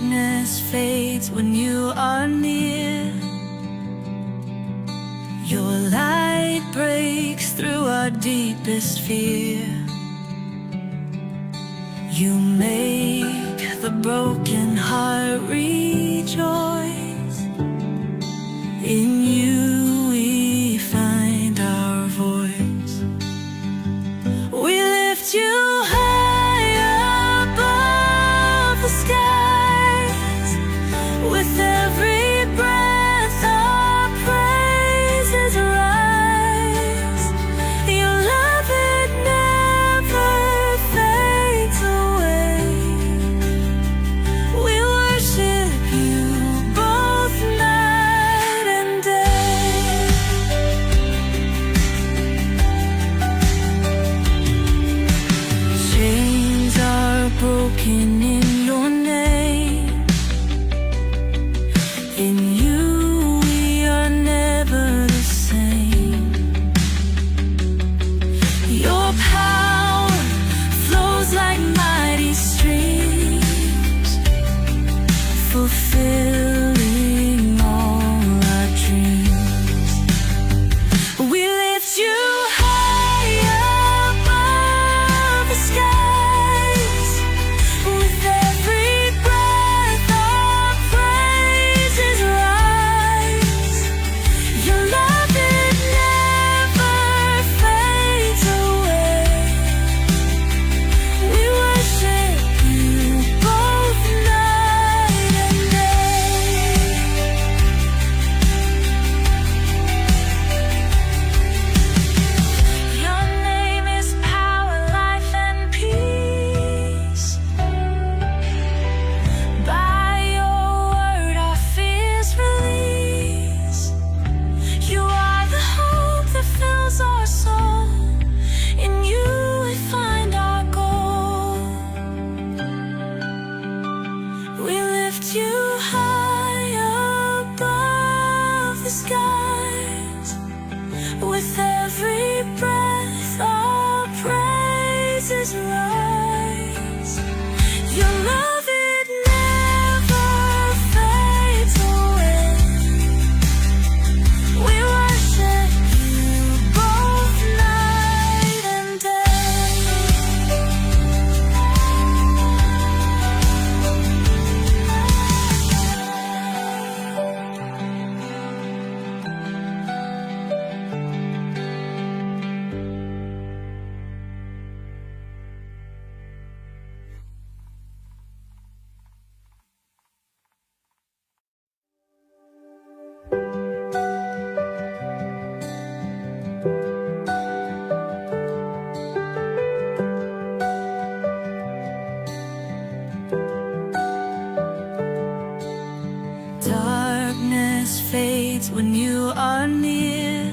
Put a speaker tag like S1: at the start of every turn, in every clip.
S1: darkness fades when you are near. Your light breaks through our deepest fear. You make the broken heart rejoice. In you we find our voice. We lift you high above the skies. With every breath our praises rise. Your love, it never fades away. We worship you both night and day. Chains are broken in your name. In you we are never the same. Your power flows like mighty streams, fulfilling all our dreams. We lift you high above the skies. With every breath our praises rise. Your love, it never fades away. We worship you both night and day. Your name is power, life, and peace. By your word our fears release. You are the hope that fills our soul. In you we find our goal. We lift you high above the skies. With every breath our praises rise. Your love, it never fades away. We worship you both night and day. Darkness fades when you are near.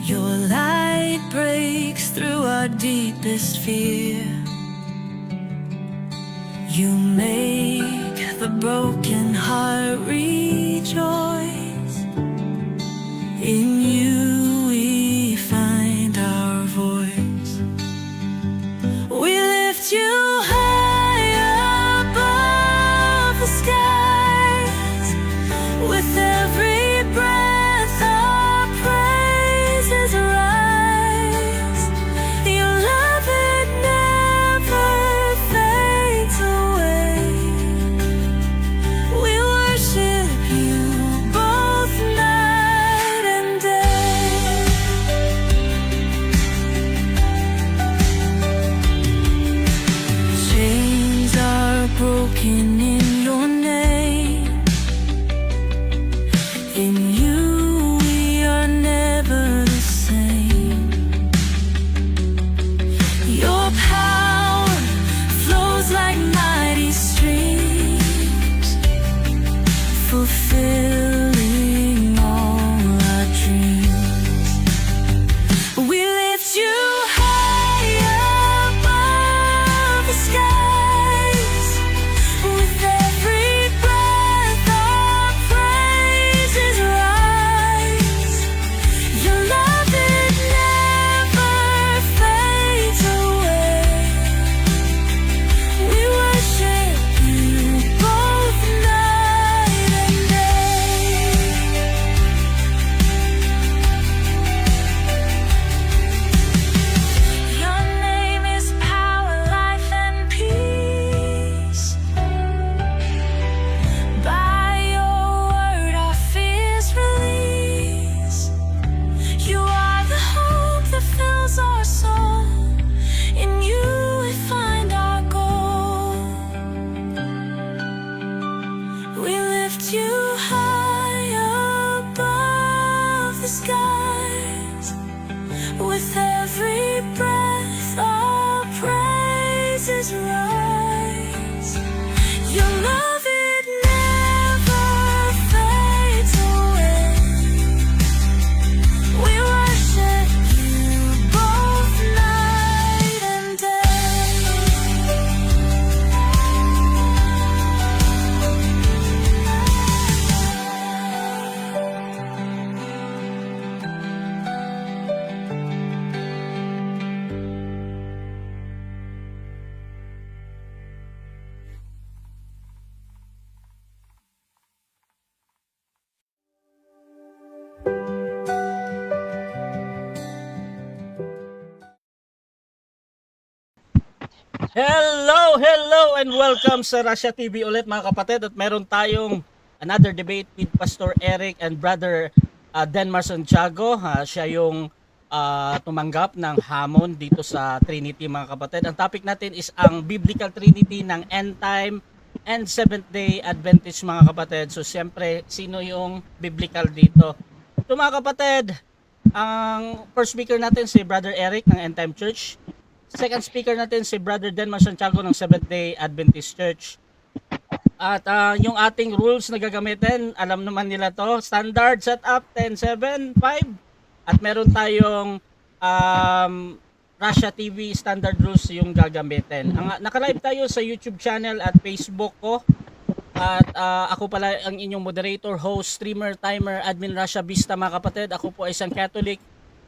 S1: Your light breaks through our deepest fear. You make the broken heart rejoice. In you we find our voice. We lift you high above the skies. With every breath our praises rise. Your love, it never fades away. We worship you both night and day. Chains are broken in your name. In you we are never the same. Your power flows like mighty streams, fulfilling all our dreams. We lift you high above the skies. With every breath our praises rise. Your love, it never fades away. We worship
S2: Hello, hello, and welcome sa Russia TV ulit mga kapatid. At meron tayong another debate with Pastor Eric and Brother Denmar Santiago. Siya yung tumanggap ng hamon dito sa Trinity mga kapatid. Ang topic natin is ang Biblical Trinity ng End Time and Seventh Day Adventist mga kapatid. So siyempre, sino yung biblical dito? So mga kapatid, ang first speaker natin si Brother Eric ng End Time Church. Second speaker natin si Brother Denmar Santiago ng Seventh-day Adventist Church. At yung ating rules na gagamitin, alam naman nila to. Standard setup 10-7-5. At meron tayong Russia TV standard rules yung gagamitin. Naka-live tayo sa YouTube channel at Facebook ko. At ako pala ang inyong moderator, host, streamer, timer, admin Russia Vista mga kapatid. Ako po ay isang Catholic,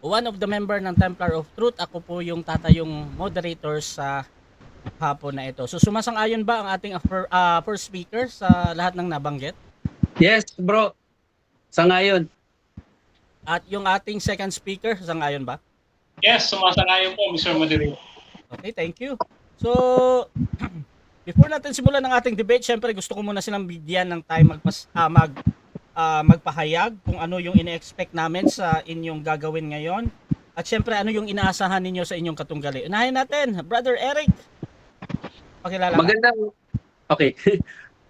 S2: one of the member ng Templar of Truth. Ako po yung tatayong moderator sa hapon na ito. So sumasang-ayon ba ang ating first speaker sa lahat ng nabanggit?
S3: Yes, bro. Sangayon.
S2: At yung ating second speaker, sang-ayon ba?
S4: Yes, sumasang-ayon po, Mr. Moderator.
S2: Okay, thank you. So, before natin simulan ng ating debate, syempre gusto ko muna silang bigyan ng time magpahayag kung ano yung ine-expect namin sa inyong gagawin ngayon. At syempre, ano yung inaasahan ninyo sa inyong katunggali. Unahin natin, Brother Eric. Pakilala ka.
S3: Okay.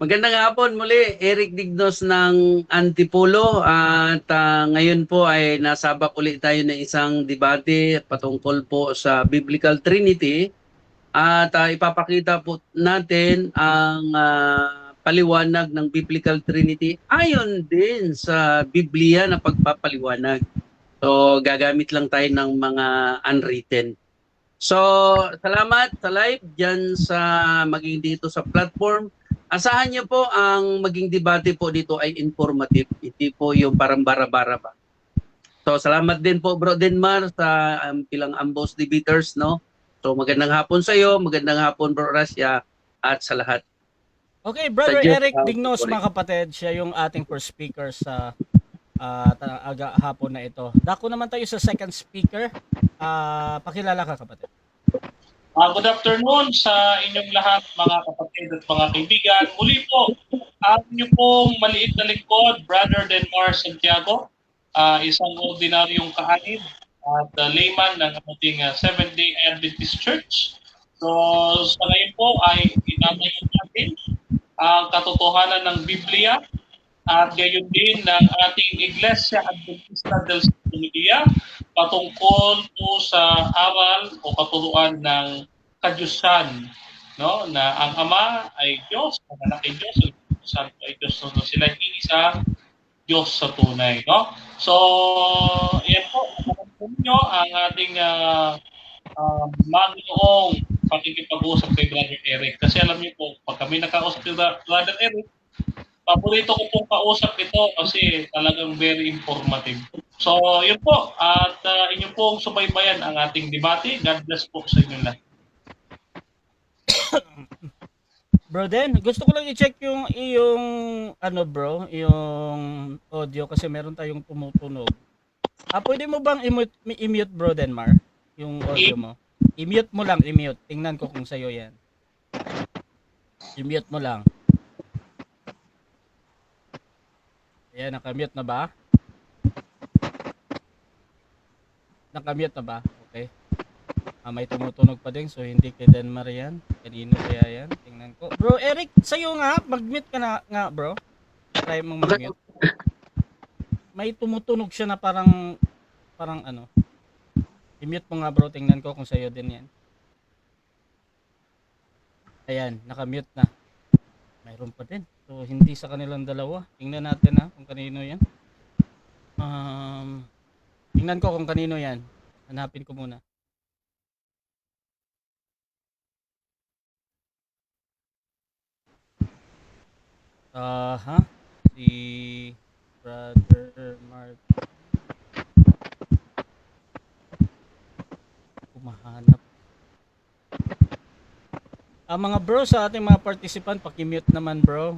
S3: Magandang hapon muli, Eric Dignos ng Antipolo. At ngayon po ay nasabak ulit tayo ng isang debate patungkol po sa Biblical Trinity. At ipapakita po natin ang paliwanag ng Biblical Trinity ayon din sa Biblia na pagpapaliwanag. So gagamit lang tayo ng mga unwritten. So salamat sa live dyan sa maging dito sa platform. Asahan niyo po ang maging debate po dito ay informative. Hindi po yung parang bara-bara ba. So salamat din po Bro Denmar sa pilang ambos debaters, no? So magandang hapon sa iyo, magandang hapon Bro Rasya at sa lahat.
S2: Okay, Brother
S3: Sa Diyos,
S2: Eric Dignos mga kapatid, siya yung ating first speaker sa hapon na ito. Dako naman tayo sa second speaker. Pakilala ka kapatid.
S4: Good afternoon sa inyong lahat, mga kapatid at mga kaibigan. Muli po, ang inyong pong maliit na lingkod, Brother Denmar Santiago, isang ordinaryong kaanib at layman ng ating Seventh-day Adventist Church. So, sa ngayon po ay itatayo natin ang katotohanan ng Biblia at gayon din ng ating Iglesia Adventista del Santo Media patungkol po sa aral o katuruan ng kadyusan, no? Na ang Ama ay Diyos, ang Anak ay Diyos, ang Espiritu Santo ay Diyos, no? Sila ay isang Diyos sa tunay, no? So, yan po, ninyo ang ating magnoong pakikipag-usap kay Brother Eric. Kasi alam niyo po, pag kami nakausap kay Brother Eric, paborito ko pong kausap ito kasi talagang very informative. So, yun po. At inyo pong subaybayan ang ating debate. God bless po sa inyo lahat.
S2: Bro Den, gusto ko lang i-check yung bro, yung audio kasi meron tayong tumutunog. Pwede mo bang i-mute Bro Denmar yung audio mo? I-mute mo lang, i-mute. Tingnan ko kung sa'yo yan. I-mute mo lang. Ayan, nakamute na ba? Nakamute na ba? Okay. May tumutunog pa din, so hindi kay Denmar yan. Kanino kaya yan? Tingnan ko. Bro Eric, sa'yo nga, mag-mute ka na nga bro. Try mong mag-mute. May tumutunog siya na parang ano. I-mute mo nga bro, tingnan ko kung sa'yo din yan. Ayan, nakamute na. Mayroon pa din. So, hindi sa kanilang dalawa. Tingnan natin kung kanino yan. Tingnan ko kung kanino yan. Hanapin ko muna. Si Brother Mark. Kumahanap. Mga bro, sa ating mga participant, paki-mute naman bro.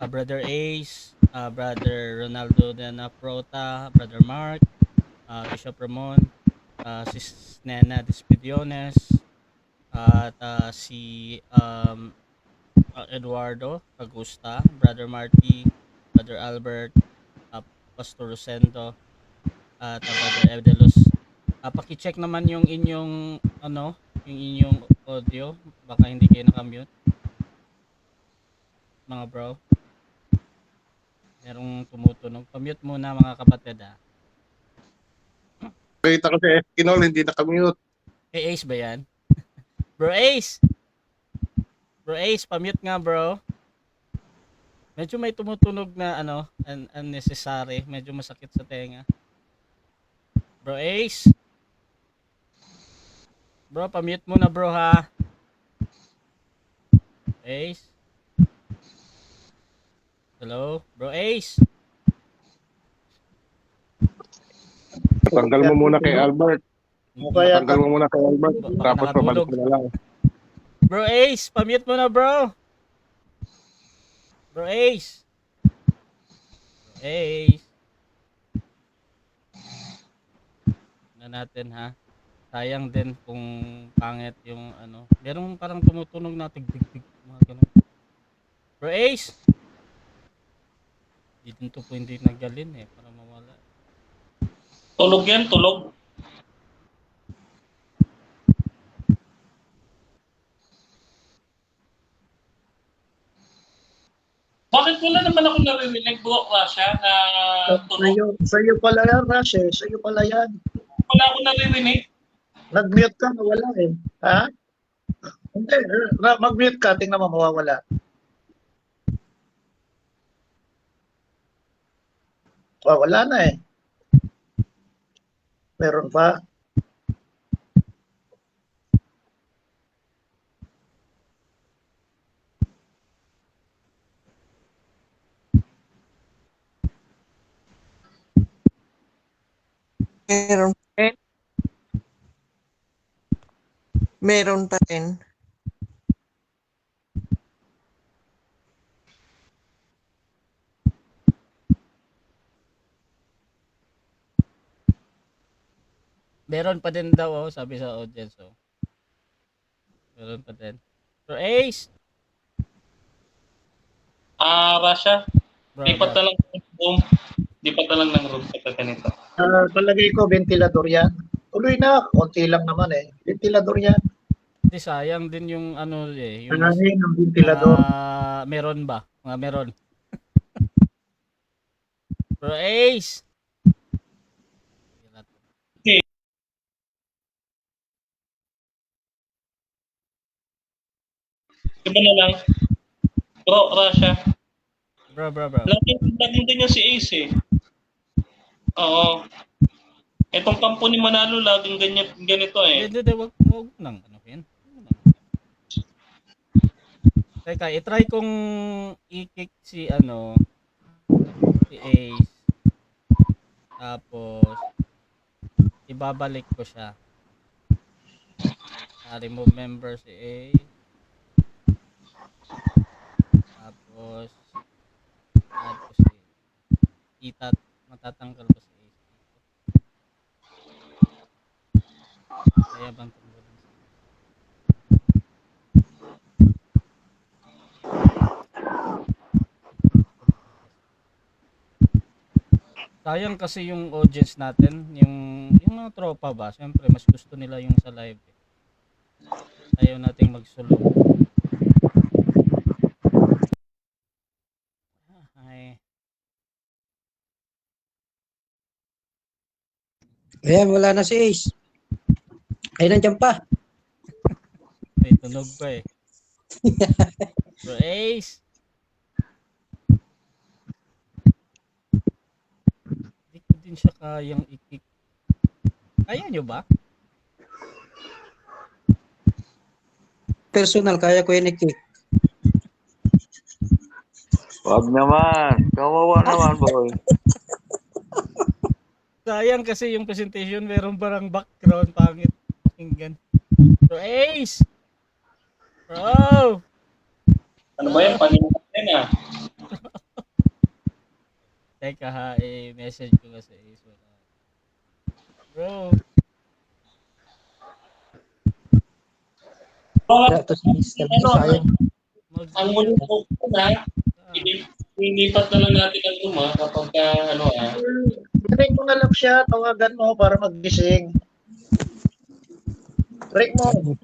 S2: Brother Ace, Brother Ronaldo Prota, Brother Mark, Bishop Ramon, Sis Nena Despidiones, At si Eduardo Agusta, Brother Marty, Brother Albert, uh, Pastor Rosendo, at Brother Edelus. Paki-check naman yung inyong yung inyong audio, baka hindi kayo nakamute, mga bro. Merong tumutunog. Pa-mute muna mga kapatid ha.
S5: Kita ko si Eskinol, hindi nakamute.
S2: Ace ba yan? Bro Ace! Bro Ace, pa-mute nga bro. Medyo may tumutunog na unnecessary. Medyo masakit sa tenga. Bro Ace! Bro, pa-mute muna bro ha. Ace? Hello? Bro Ace?
S5: Tanggal mo muna kay Albert.
S6: Kaya
S5: Tanggal mo muna kay Albert.
S2: Baka
S5: Tapos pabalik
S2: nakatulog.
S5: mo na lang.
S2: Bro Ace, pa-mute mo na bro. Bro Ace. Bro Ace. Na natin ha. Sayang din kung pangit yung Merong parang tumutunog na tig-tig-tig mga ganun. Bro Ace. Dito po hindi nagalin para mawala.
S4: Tulog yan, tulog. Bakit wala naman ako naririnig, Bro Rasha, na tulog?
S6: Sa'yo pala yan, Rash eh. Sa'yo pala yan.
S4: Wala ako naririnig.
S6: Nag-mute ka, wala eh. Ha? Hindi, mag-mute ka, tingnan mo mawawala. Wala na eh. Meron pa.
S7: Meron pa rin. Meron pa rin.
S2: Meron pa din daw sabi sa audience Meron pa din. Bro Ace.
S4: Rasha,
S2: Bro,
S4: lipat
S2: bro.
S4: na lang ng room. Lipat na lang ng room kapag ganito.
S6: Palagay ko, ventilador yan. Tuloy na, konti lang naman eh. Ventilador yan.
S2: Hindi sayang din yung yung
S6: Hangin ng ventilador.
S2: meron ba? Mga meron. Bro Ace.
S4: Iba na lang. Bro Rasha,
S2: Bro.
S4: laging din yan si Ace eh. Oo. Etong kampo ni Manalo, laging ganito eh.
S2: Hindi, wag nang yan. Teka, i-try kong i-kick si si Ace. Tapos ibabalik ko siya. Remove member si Ace. Tapos add ko si matatanggal ko si Ace. Kaya bang tanggalin si Ace? Sayang kasi yung audience natin, yung mga tropa ba, siyempre mas gusto nila yung sa live. Ayaw nating magsulong. Ay,
S8: Ayan, wala na si Ace. Ay, nandiyan pa.
S2: may tunog pa eh. Bro Ace! Hindi ko din siya kayang i-kick. Kaya nyo ba?
S8: Personal, kaya ko yun i-kick.
S9: Wag naman. Kawawa naman, boy.
S2: Sayang kasi yung presentation meron parang background pangit pakinggan. Bro Ace! Bro!
S4: Ano ba yan? Paninatin ah.
S2: Teka ha, message ko kasi Ace. Bro!
S4: Mga,
S8: Tapos Mr.
S4: ano,
S8: sayang.
S4: ang muli po na, inipat na lang natin ang room kapag ano
S6: Break mo na lang siya, tawagan mo para magising. Break mo.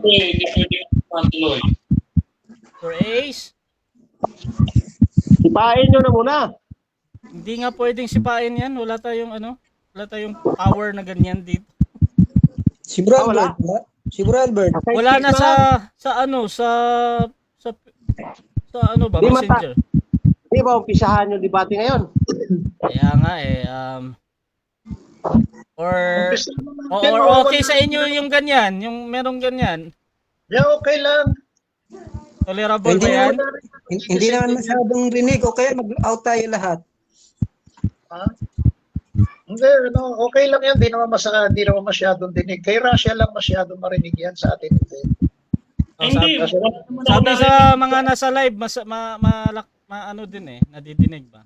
S4: hindi pwede matuloy.
S2: Sir Ace,
S5: Sipain nyo na muna.
S2: hindi nga pwedeng sipain yan. Wala tayong power na ganyan dito.
S8: Si Bro
S5: wala?
S8: Albert, wala? Si Bro Albert.
S2: Wala na sa ano ba,
S5: Di mata-
S2: Messenger.
S5: Di ba umpisahan yung debate ngayon?
S2: Kaya nga or
S6: Umpisa mo natin,
S2: or okay
S6: wala-
S2: sa inyo yung ganyan, yung merong ganyan.
S6: Yeah, okay lang.
S2: Tolerable
S8: Hindi
S2: ba yan?
S8: Hindi naman masyadong rinig. O kaya mag-out tayo lahat.
S6: Ha? Hindi, okay lang yan. Di naman masyadong dinig. Kay Russia lang masyadong marinig yan sa atin.
S2: Oh,
S4: Hindi,
S6: sabi-
S4: wala naman ako
S2: Sabi
S4: narinig.
S2: sa mga nasa live, ano din nadidinig ba?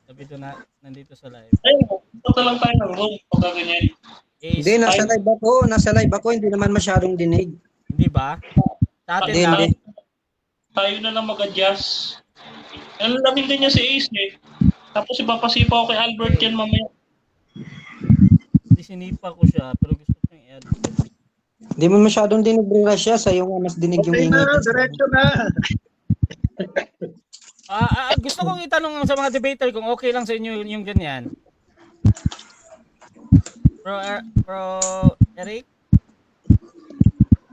S2: Sabi doon na nandito sa live.
S4: Ay, punta lang tayo ng room pagka ganyan.
S2: Ace,
S8: Hindi, nasa live ako. Nasa live ako. Hindi naman masyadong dinig.
S2: hindi ba? Sa atin
S8: Hindi,
S2: lang.
S8: hindi.
S4: Tayo na lang mag-adjust. Ang lamin din niya si Ace Tapos ipapasipa ko kay Albert yan mamaya.
S2: Hindi sinipa ko siya, pero gusto ko yung i-add.
S8: Hindi mo masyadong dinig Bro Russia. Sa'yo nga mas dinig yung
S6: Okay
S8: ingay.
S6: na, diretso na.
S2: Gusto kong itanong sa mga debater kung okay lang sa inyo yung ganyan. Bro Eric?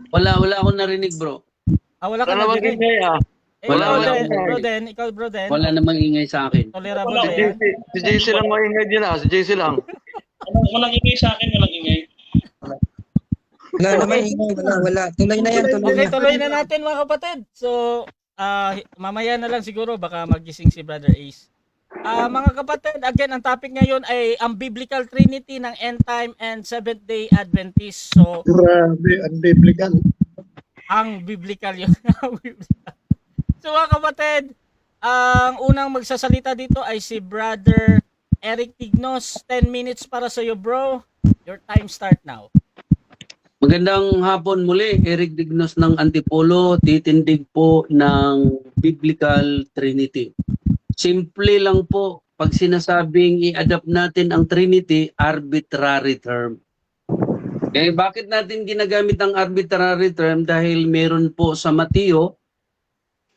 S3: Wala akong narinig, bro.
S2: Wala ka
S9: Wala
S2: na
S9: namang
S2: dinig.
S9: ingay
S2: Ikaw bro Den.
S3: Wala namang ingay sa akin.
S2: Tolerable
S4: Wala.
S2: ba yan?
S9: Si JC lang maingay din Si JC lang.
S4: Walang ingay sa akin, walang ingay.
S8: Wala naman ingay. Wala. Tuloy na yan. Tuloy
S2: Okay,
S8: na.
S2: tuloy na natin mga kapatid. So, mamaya na lang siguro baka magising si Brother Ace. Mga kapatid, again, ang topic ngayon ay ang Biblical Trinity ng End Time and Seventh-day Adventist. So,
S6: Grabe, unbiblical.
S2: ang biblical yun. So mga kapatid, ang unang magsasalita dito ay si Brother Eric Tignos. 10 minutes para sa iyo, bro. Your time start now.
S3: Magandang hapon muli, Eric Dignos ng Antipolo, titindig po ng Biblical Trinity. Simple lang po, pag sinasabing i-adapt natin ang Trinity, arbitrary term. Bakit natin ginagamit ang arbitrary term? Dahil meron po sa Mateo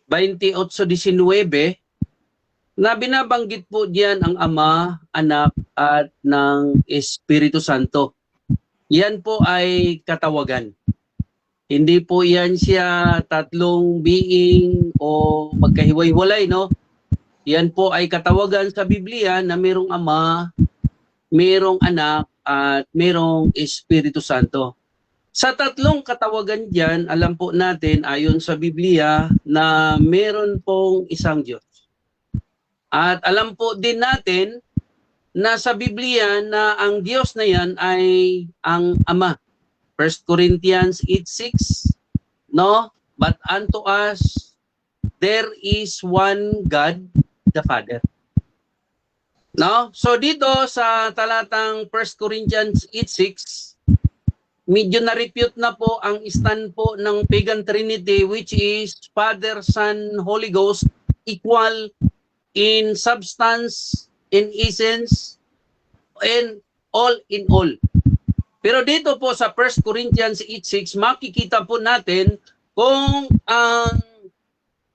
S3: 28:19 na binabanggit po diyan ang Ama, Anak at ng Espiritu Santo. Yan po ay katawagan. Hindi po yan siya tatlong being o magkahiwa-hiwalay, no? Yan po ay katawagan sa Biblia na mayroong Ama, mayroong Anak, at mayroong Espiritu Santo. Sa tatlong katawagan diyan, alam po natin ayon sa Biblia na mayroon pong isang Diyos. At alam po din natin na sa Biblia na ang Diyos na yan ay ang Ama. 1 Corinthians 8:6, no? But unto us there is one God, the Father. No? So dito sa talatang 1 Corinthians 8:6, medyo na-refute na po ang stand po ng pagan trinity, which is Father, Son, Holy Ghost, equal in substance, in essence, and all in all. Pero dito po sa 1 Corinthians 8:6, makikita po natin kung ang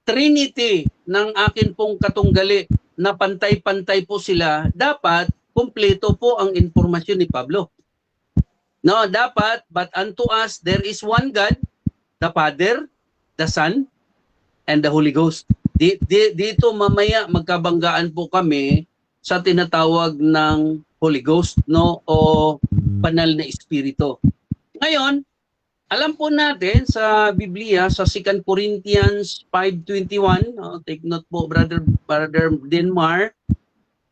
S3: Trinity ng akin pong katunggali na pantay-pantay po sila, dapat kumpleto po ang informasyon ni Pablo. No, dapat, but unto us there is one God, the Father, the Son, and the Holy Ghost. Dito mamaya magkabanggaan po kami sa tinatawag ng Holy Ghost, no, o banal na espiritu. Ngayon, alam po natin sa Biblia sa 2 Corinthians 5:21, take note po brother Denmar,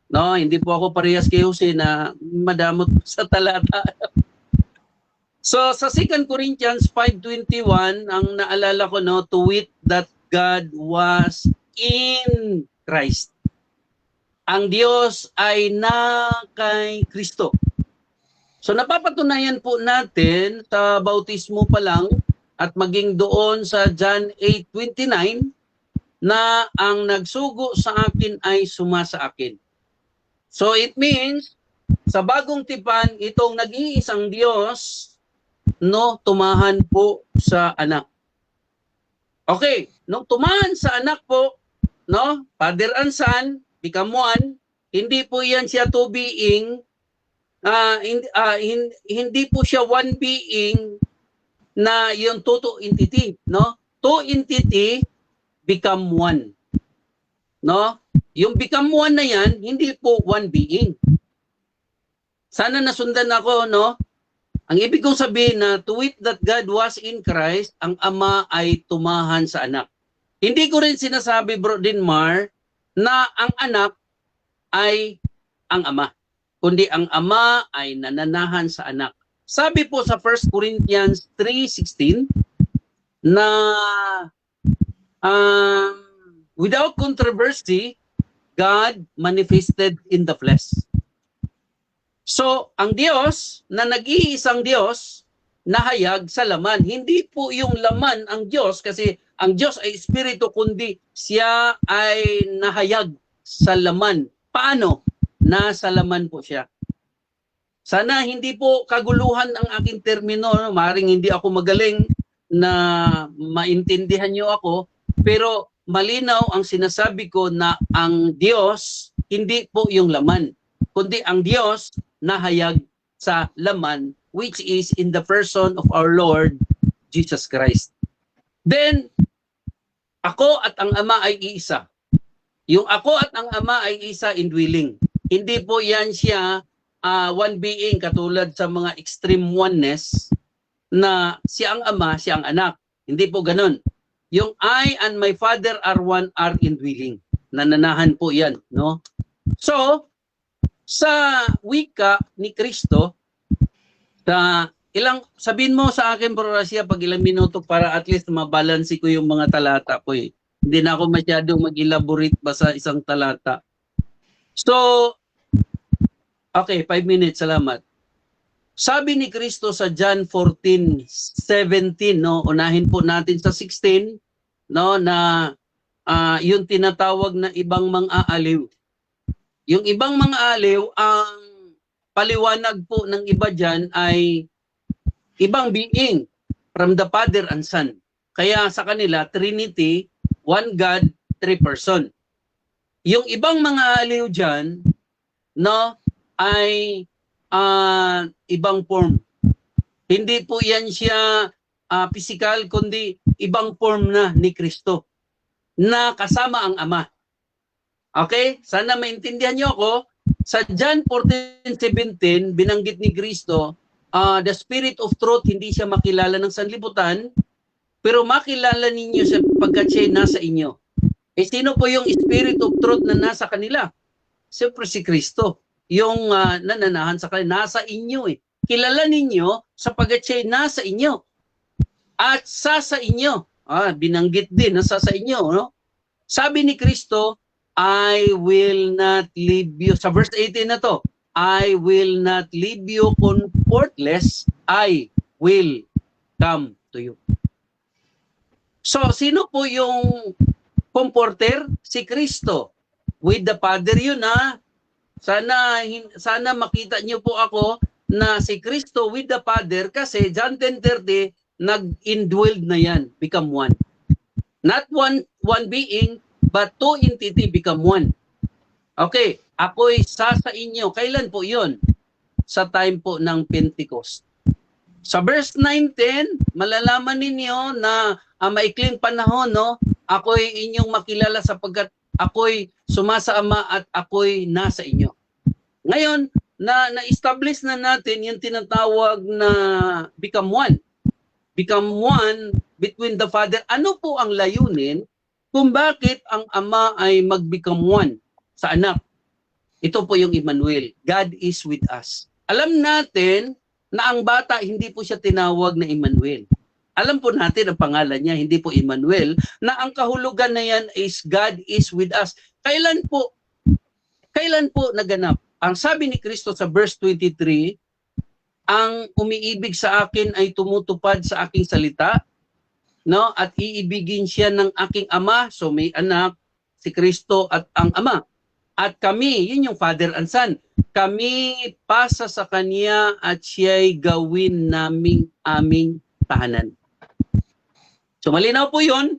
S3: no, hindi po ako parehas kay Jose na madamot sa talata. So sa 2 Corinthians 5:21, ang naalala ko, no, to wit that God was in Christ. ang Diyos ay na kay Kristo. So napapatunayan po natin sa bautismo pa lang at maging doon sa John 8:29 na ang nagsugo sa akin ay sumasa akin. So it means sa bagong tipan itong nag-iisang Diyos tumahan po sa anak. Okay, nung tumahan sa anak po, Father and Son become one, hindi po yan siya two being, hindi po siya one being na yung two entity, Two entity become one. Yung become one na yan, hindi po one being. Sana nasundan ako, Ang ibig kong sabihin na to wit that God was in Christ, ang Ama ay tumahan sa anak. Hindi ko rin sinasabi, Bro Denmar, na ang anak ay ang Ama, kundi ang Ama ay nananahan sa anak. Sabi po sa 1 Corinthians 3:16 na without controversy, God manifested in the flesh. So, ang Diyos na nag-iisang Diyos nahayag sa laman. Hindi po yung laman ang Diyos kasi ang Diyos ay espiritu kundi siya ay nahayag sa laman. Paano? Nasa laman po siya. Sana hindi po kaguluhan ang aking termino. Maring hindi ako magaling na maintindihan niyo ako. Pero malinaw ang sinasabi ko na ang Diyos hindi po yung laman. Kundi ang Diyos nahayag sa laman which is in the person of our Lord Jesus Christ. Then, ako at ang Ama ay iisa. Yung ako at ang Ama ay isa indwelling. Hindi po yan siya one being katulad sa mga extreme oneness na siya ang Ama, siya ang anak. Hindi po ganun. Yung I and my Father are one are indwelling. Nananahan po yan. So, sa wika ni Kristo, sabihin mo sa akin, Bro Rasia, pag ilang minuto para at least mabalansi ko yung mga talata ko eh. Hindi na ako masyadong mag-elaborate ba sa isang talata. So, okay, 5 minutes, salamat. Sabi ni Kristo sa John 14:17, unahin po natin sa 16, na yung tinatawag na ibang mang-aaliw. Yung ibang mga aliw, ang paliwanag po ng iba dyan ay ibang being from the Father and Son. Kaya sa kanila, Trinity, one God, three person. Yung ibang mga aliw dyan, ay ibang form. Hindi po yan siya physical, kundi ibang form na ni Kristo na kasama ang Ama. Okay? Sana maintindihan niyo ako. Sa John 14:17, binanggit ni Kristo, the Spirit of Truth, hindi siya makilala ng sanlibutan, pero makilala ninyo siya pagkat siya nasa inyo. Sino po yung Spirit of Truth na nasa kanila? Siyempre si Kristo. Yung nananahan sa kanila, nasa inyo eh. Kilala ninyo sapagkat siya nasa inyo. At sa inyo. Binanggit din, nasa sa inyo. Sabi ni Kristo, I will not leave you. Sa verse 18 na to, I will not leave you comfortless. I will come to you. So, sino po yung comforter? Si Kristo. With the Father yun Sana makita niyo po ako na si Kristo with the Father kasi John 10:30 nag-indwelled na yan, become one. Not one being, but two entity become one. Okay, ako'y sa inyo. Kailan po yun? Sa time po ng Pentecost. Sa verse 9-10, malalaman ninyo na maikling panahon, ako'y inyong makilala sapagkat ako'y sumasa Ama at ako'y nasa inyo. Ngayon, na-establish na natin yung tinatawag na become one. Become one between the Father. Ano po ang layunin kung bakit ang Ama ay mag-become one sa anak? Ito po yung Emmanuel. God is with us. Alam natin na ang bata hindi po siya tinawag na Emmanuel. Alam po natin ang pangalan niya, hindi po Emmanuel, na ang kahulugan na yan is God is with us. Kailan po Kailan po naganap? Ang sabi ni Kristo sa verse 23, ang umiibig sa akin ay tumutupad sa aking salita, no? At iibigin siya ng aking ama. So may anak, si Kristo at ang ama. At kami, yun yung Father and Son. Kami pasa sa Kanya at siya'y gawin naming aming tahanan. So malinaw po yun.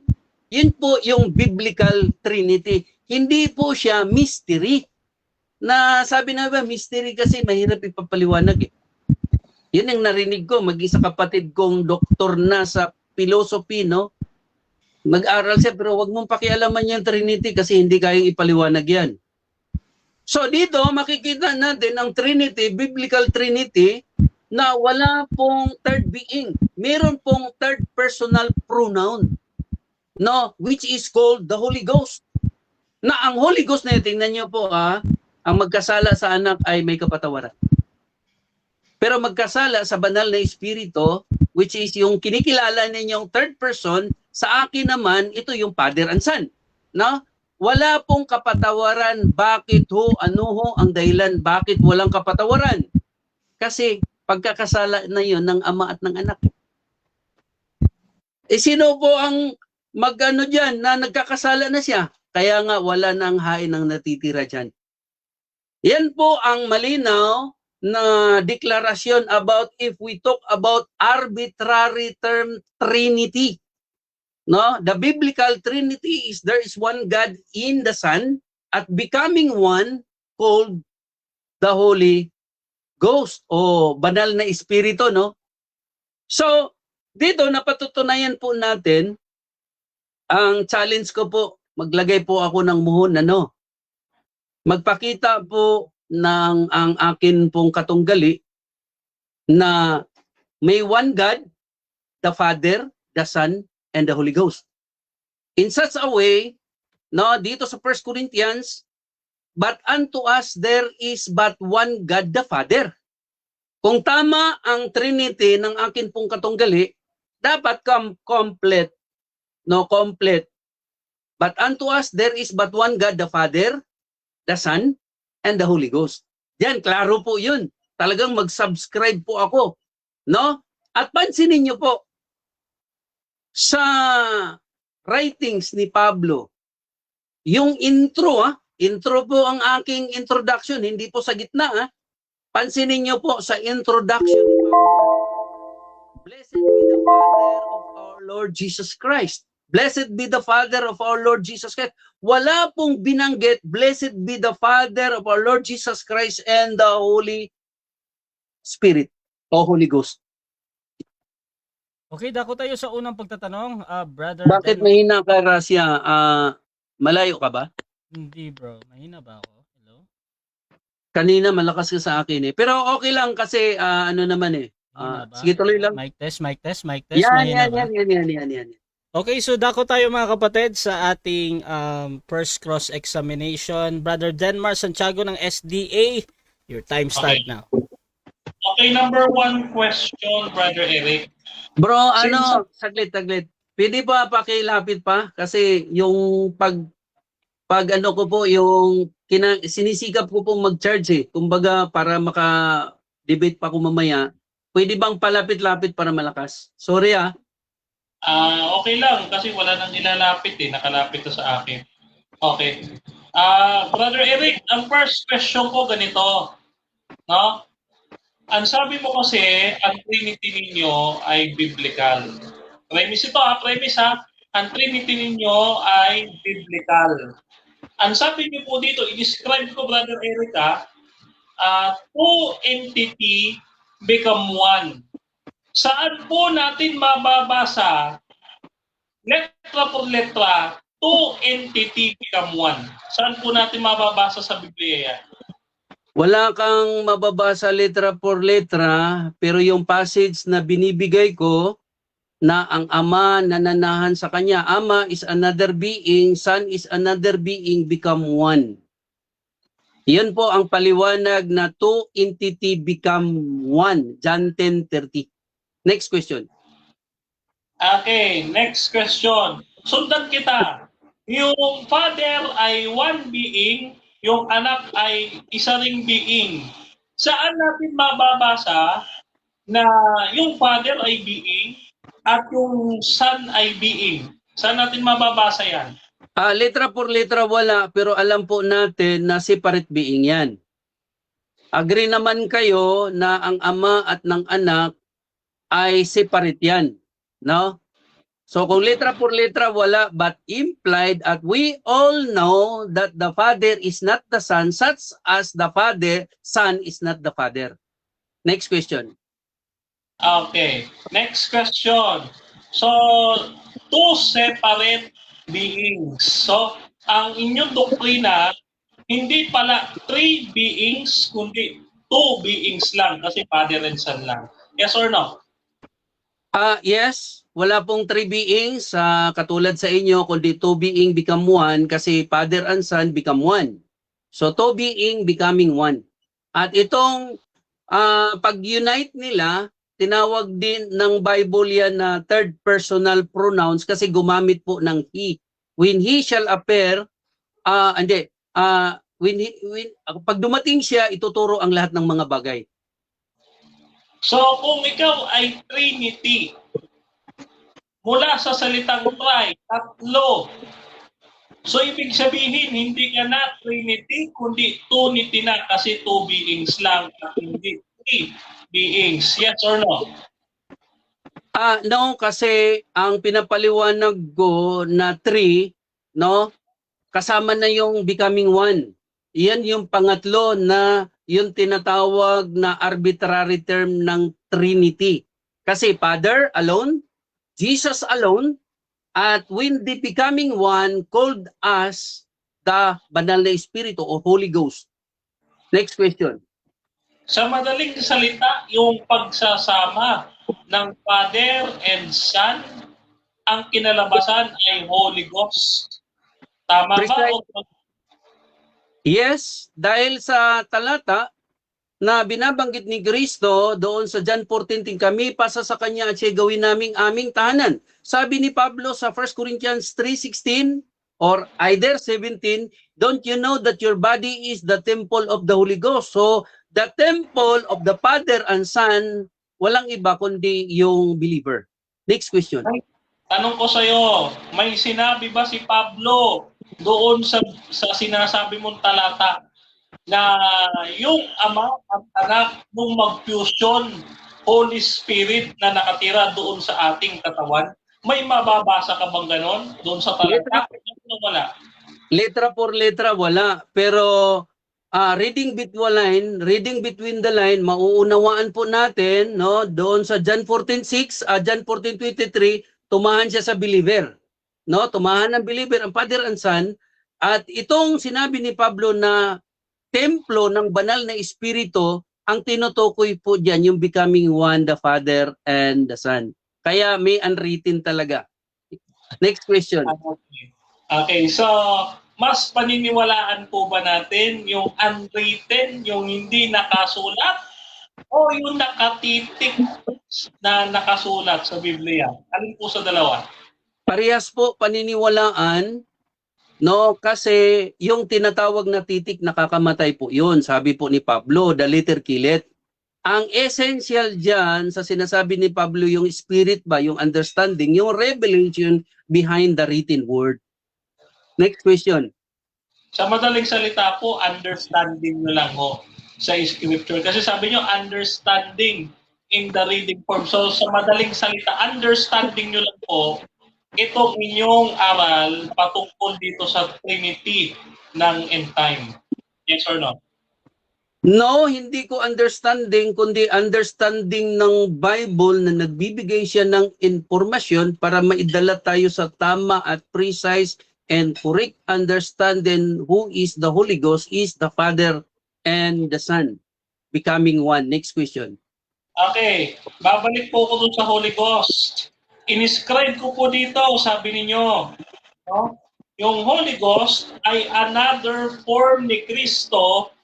S3: Yun po yung Biblical Trinity. Hindi po siya mystery. Na sabi na ba, mystery kasi mahirap ipapaliwanag eh. Yun ang narinig ko, mag-isa kapatid kong doktor na sa philosophy, no? Mag-aral siya, pero wag mong pakialaman yung Trinity kasi hindi kayang ipaliwanag yan. So dito, makikita natin ang Trinity, Biblical Trinity, na wala pong third being. Meron pong third personal pronoun, no? Which is called the Holy Ghost. Na ang Holy Ghost na yun, tingnan nyo po ang magkasala sa anak ay may kapatawaran. Pero magkasala sa banal na espiritu, which is yung kinikilala ninyong third person, sa akin naman, ito yung Father and Son. No? Wala pong kapatawaran. Bakit ho? Ano ho ang dahilan? Bakit walang kapatawaran? Kasi pagkakasala na yun ng ama at ng anak. Sino po ang mag-ano dyan na nagkakasala na siya? Kaya nga wala nang hain ang natitira dyan. Yan po ang malinaw na deklarasyon about if we talk about arbitrary term Trinity. No, the biblical Trinity is there is one God in the Son at becoming one called the Holy Ghost o banal na espiritu, no? So, dito napatutunayan po natin ang challenge ko po, maglagay po ako ng muhon, ano? Magpakita po ng ang akin pong katunggali na may one God, the Father, the Son, and the Holy Ghost. In such a way, no, dito sa 1 Corinthians, but unto us there is but one God the Father. Kung tama ang Trinity ng akin pong katunggali, dapat complete, no, complete. But unto us there is but one God the Father, the Son, and the Holy Ghost. Yan, klaro po yun. Talagang mag-subscribe po ako. No? At pansinin niyo po, sa writings ni Pablo, yung intro, intro po ang aking introduction, hindi po sa gitna. Pansinin niyo po sa introduction ni Pablo. Blessed be the Father of our Lord Jesus Christ. Blessed be the Father of our Lord Jesus Christ. Wala pong binanggit, blessed be the Father of our Lord Jesus Christ and the Holy Spirit o Holy Ghost.
S2: Okay, dako tayo sa unang pagtatanong, brother.
S3: Bakit mahina ka, Rasya? Malayo ka ba?
S2: Hindi bro, mahina ba ako? Hello?
S3: Kanina malakas ka sa akin eh. Pero okay lang kasi ano naman eh.
S2: Mahina ba?
S3: Sige, tuloy lang.
S2: Mic test, mic test, mic test.
S3: Yan.
S2: Okay, so dako tayo mga kapatid sa ating first cross-examination. Brother Denmar Santiago ng SDA, your time start now.
S4: Okay, number one question, Brother Eric.
S3: Bro, saglit. Pwede pa pakilapit pa kasi yung pag ano ko po yung sinisikap ko pong mag-charge eh. Kumbaga para maka-debate pa ko mamaya. Pwede bang palapit-lapit para malakas? Sorry
S4: Okay lang kasi wala nang nilalapit eh. Nakalapit to sa akin. Okay. Brother Eric, ang first question ko ganito. No? Ang sabi mo kasi, ang Trinity ninyo ay biblical. Premise ito premise ha. Ang Trinity ninyo ay biblical. Ang sabi niyo po dito, i-describe ko, Brother Eric two entity become one. Saan po natin mababasa, letra por letra, two entity become one? Saan po natin mababasa sa Biblia yan?
S3: Wala kang mababasa letra por letra, pero yung passage na binibigay ko na ang Ama nananahan sa Kanya, Ama is another being, Son is another being, become one. Yun po ang paliwanag na two entity become one. John 10:30. Next question.
S4: Okay, next question. Sundan kita. Yung Father ay one being, yung anak ay isa ring being. Saan natin mababasa na yung Father ay being at yung Son ay being? Saan natin mababasa yan?
S3: Letra por letra wala, pero alam po natin na separate being yan. Agree naman kayo na ang ama at ng anak ay separate yan, no? So kung letra por letra wala, but implied at we all know that the Father is not the Son, such as the Father, Son is not the Father. Next question.
S4: Okay. Next question. So, two separate beings. So, ang inyong doktrina, hindi pala three beings, kundi two beings lang kasi Father and Son lang. Yes or no?
S3: Yes, wala pong three beings katulad sa inyo, kundi two being become one kasi Father and Son become one. So two being becoming one. At itong pag-unite nila, tinawag din ng Bible yan na third personal pronouns kasi gumamit po ng he. When he shall appear, pag dumating siya, ituturo ang lahat ng mga bagay.
S4: So, kung ikaw ay Trinity, mula sa salitang tri, tatlo. So, ibig sabihin, hindi ka na Trinity, kundi Tunity na kasi two beings lang at hindi three beings. Yes or no?
S3: No, kasi ang pinapaliwanag ko na three, no, kasama na yung becoming one. Yan yung pangatlo na yung tinatawag na arbitrary term ng Trinity. Kasi Father alone, Jesus alone, at when the becoming one called us the Banal na Espiritu o Holy Ghost. Next question.
S4: Sa madaling salita, yung pagsasama ng Father and Son, ang kinalabasan ay Holy Ghost. Tama ba?
S3: Yes, dahil sa talata na binabanggit ni Kristo doon sa John 14, kami pasa sa kanya at siya gawin naming aming tahanan. Sabi ni Pablo sa 1 Corinthians 3:16 or either 17, don't you know that your body is the temple of the Holy Ghost? So, the temple of the Father and Son, walang iba kundi yung believer. Next question.
S4: Tanong ko sa'yo, may sinabi ba si Pablo doon sa sinasabi mong talata na yung ama at anak nung mag-fusion Holy Spirit na nakatira doon sa ating katawan? May mababasa ka bang ganon doon sa talata? Wala.
S3: Letra por letra wala, pero reading between the line, mauunawaan po natin, no, doon sa John 14:6, John 14:23, tumahan siya sa believer. No, tumahan ng believer ang Father and Son, at itong sinabi ni Pablo na templo ng banal na espiritu, ang tinutukoy po diyan yung becoming one, the Father and the Son. Kaya may unwritten talaga. Next question.
S4: Okay, so mas paniniwalaan po ba natin yung unwritten, yung hindi nakasulat, o yung nakatitik na nakasulat sa Biblia? Alin po sa dalawa?
S3: Parehas po paniniwalaan, no, kasi yung tinatawag na titik nakakamatay po yun. Sabi po ni Pablo, the letter kill it. Ang essential dyan sa sinasabi ni Pablo, yung spirit ba, yung understanding, yung revelation behind the written word. Next question.
S4: Sa madaling salita po, understanding nyo lang ho sa scripture. Kasi sabi nyo, understanding in the reading form. So sa madaling salita, understanding nyo lang po itong inyong aral patungkol dito sa Trinity ng end time. Yes or no?
S3: No, hindi ko understanding, kundi understanding ng Bible na nagbibigay siya ng informasyon para maidala tayo sa tama at precise and correct understanding who is the Holy Ghost, is the Father and the Son, becoming one. Next question.
S4: Okay, babalik po ko dun sa Holy Ghost. Iniscribe ko po dito, sabi ninyo, no? Yung Holy Ghost ay another form ni Kristo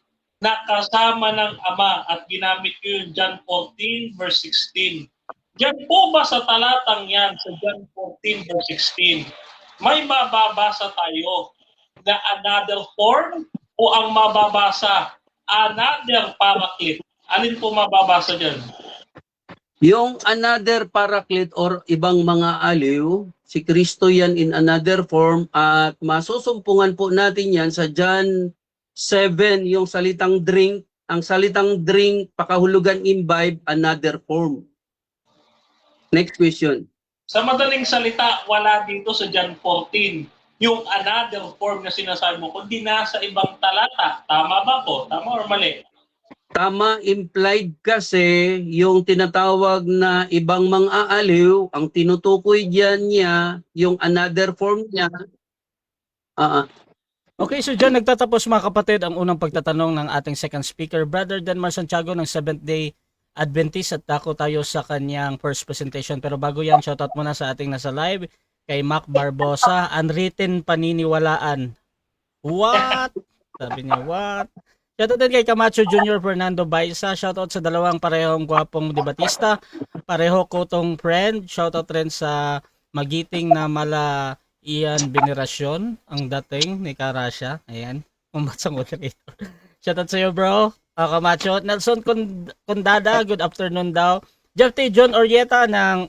S4: na kasama ng Ama, at ginamit ko yung John 14 verse 16. Diyan po ba sa talatang yan, sa John 14 verse 16, may mababasa tayo na another form o ang mababasa another paraclete? Alin po mababasa dyan?
S3: Yung another paraclete or ibang mga aliw, si Kristo yan in another form at masusumpungan po natin yan sa John 7, yung salitang drink, ang salitang drink, pakahulugan imbibe, another form. Next question.
S4: Sa madaling salita, wala dito sa John 14 yung another form na sinasabi mo, kundi nasa ibang talata. Tama ba po? Tama or mali?
S3: Tama, implied kasi yung tinatawag na ibang mga aliw, ang tinutukoy diyan niya, yung another form niya.
S2: Okay, so dyan nagtatapos mga kapatid ang unang pagtatanong ng ating second speaker, Brother Denmar Santiago ng Seventh-day Adventist, at dako tayo sa kanyang first presentation. Pero bago yan, shoutout muna sa ating nasa live, kay Mac Barbosa, unwritten paniniwalaan. What? Sabi niya, what? Shoutout din kay Camacho Jr. Fernando Baisa. Shoutout sa dalawang parehong gwapong debatista. Pareho kotong friend. Shoutout rin sa magiting na mala Ian Venerasyon, ang dating ni Karasya. Ayan, kumbatsang moderator. Shoutout sa iyo, bro. Camacho. Nelson Condada, good afternoon daw. Jeff T. John Orieta ng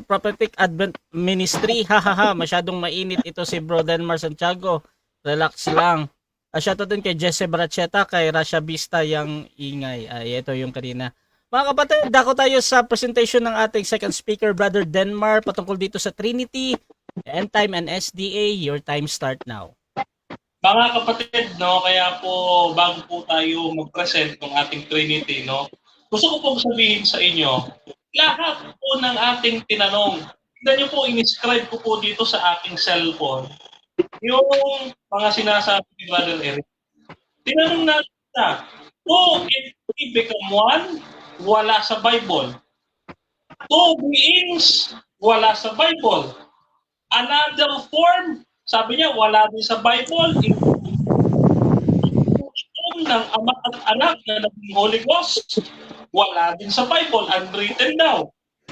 S2: Prophetic Advent Ministry. Hahaha, masyadong mainit ito si Bro Denmar Santiago. Relax lang. Shoutout din kay Jesse Bracheta, kay Rasha Vista yang ingay. Ito yung kanina. Mga kapatid, dako tayo sa presentation ng ating second speaker, Brother Denmar, patungkol dito sa Trinity, End Time and SDA. Your time start now.
S4: Mga kapatid, no, kaya po bago po tayo mag-present ng ating Trinity, no, gusto ko pong sabihin sa inyo, lahat po ng ating tinanong, tignan nyo po, in-scribe ko po dito sa aking cellphone, yung mga sinasabi ni Brother Eric. Tinanong natin na, 2 and 3 become 1, wala sa Bible. 2 beings, wala sa Bible. Another form, sabi niya, wala din sa Bible. Inclusion ng Ama at Anak na naging Holy Ghost, wala din sa Bible, unwritten daw.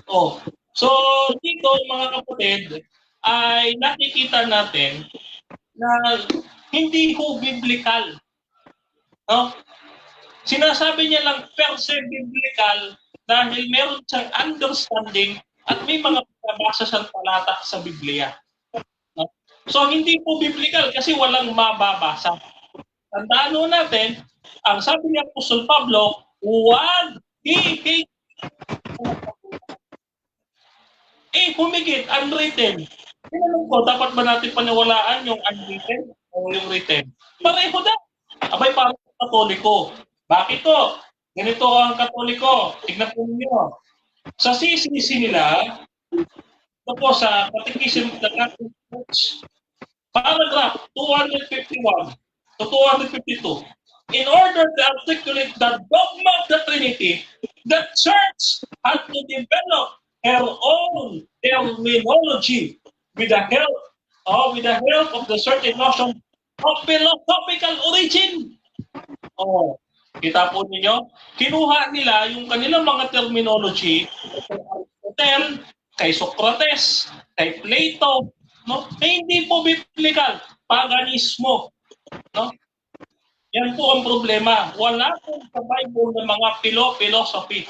S4: Oh. So, dito mga kapatid, ay nakikita natin na hindi ho biblical. No? Sinasabi niya lang per se biblical dahil meron siyang understanding at may mga pagkabasa siyang talata sa Biblia. No? So, hindi po biblical kasi walang mababasa. Tandaan ho natin, ang sabi ni Apostol Pablo, huwag higit. Humigit, unwritten. Tinanong ko, dapat ba natin paniwalaan yung unwritten o yung written? Pareho daw. Abay, parang Katoliko. Bakit to? Ganito ang Katoliko. Tignan po ninyo. Sa CCC nila, ito po sa Catechism of the Catholic Church, paragraph 251 to 252. In order to articulate the dogma of the Trinity, the Church had to develop her own terminology with the help of the certain notion of philosophical origin. Oh, kita po ninyo, kinuha nila yung kanilang mga terminology kay Aristotle, kay Socrates, kay Plato, no? Eh, hindi po biblical, paganismo, no? Yan po ang problema. Wala po sa Bible ng mga philosophy.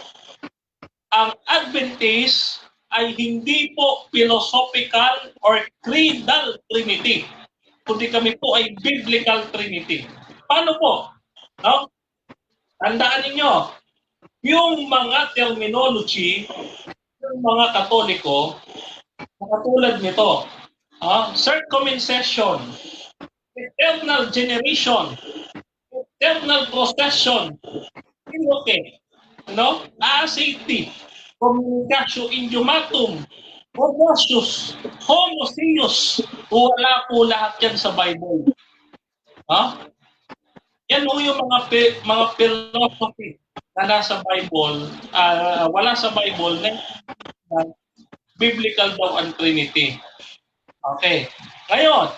S4: Ang Adventist ay hindi po philosophical or creedal Trinity, kundi kami po ay biblical Trinity. Paano po? No? Tandaan ninyo, yung mga terminology ng mga Katoliko, katulad nito, circumcision, eternal generation, eternal procession, okay, no? ACT, communicatio idiomatum, homosius, homosius, wala po lahat yan sa Bible. Yan po yung mga philosophy na nasa Bible, wala sa Bible na biblical daw ang Trinity. Okay. Ngayon,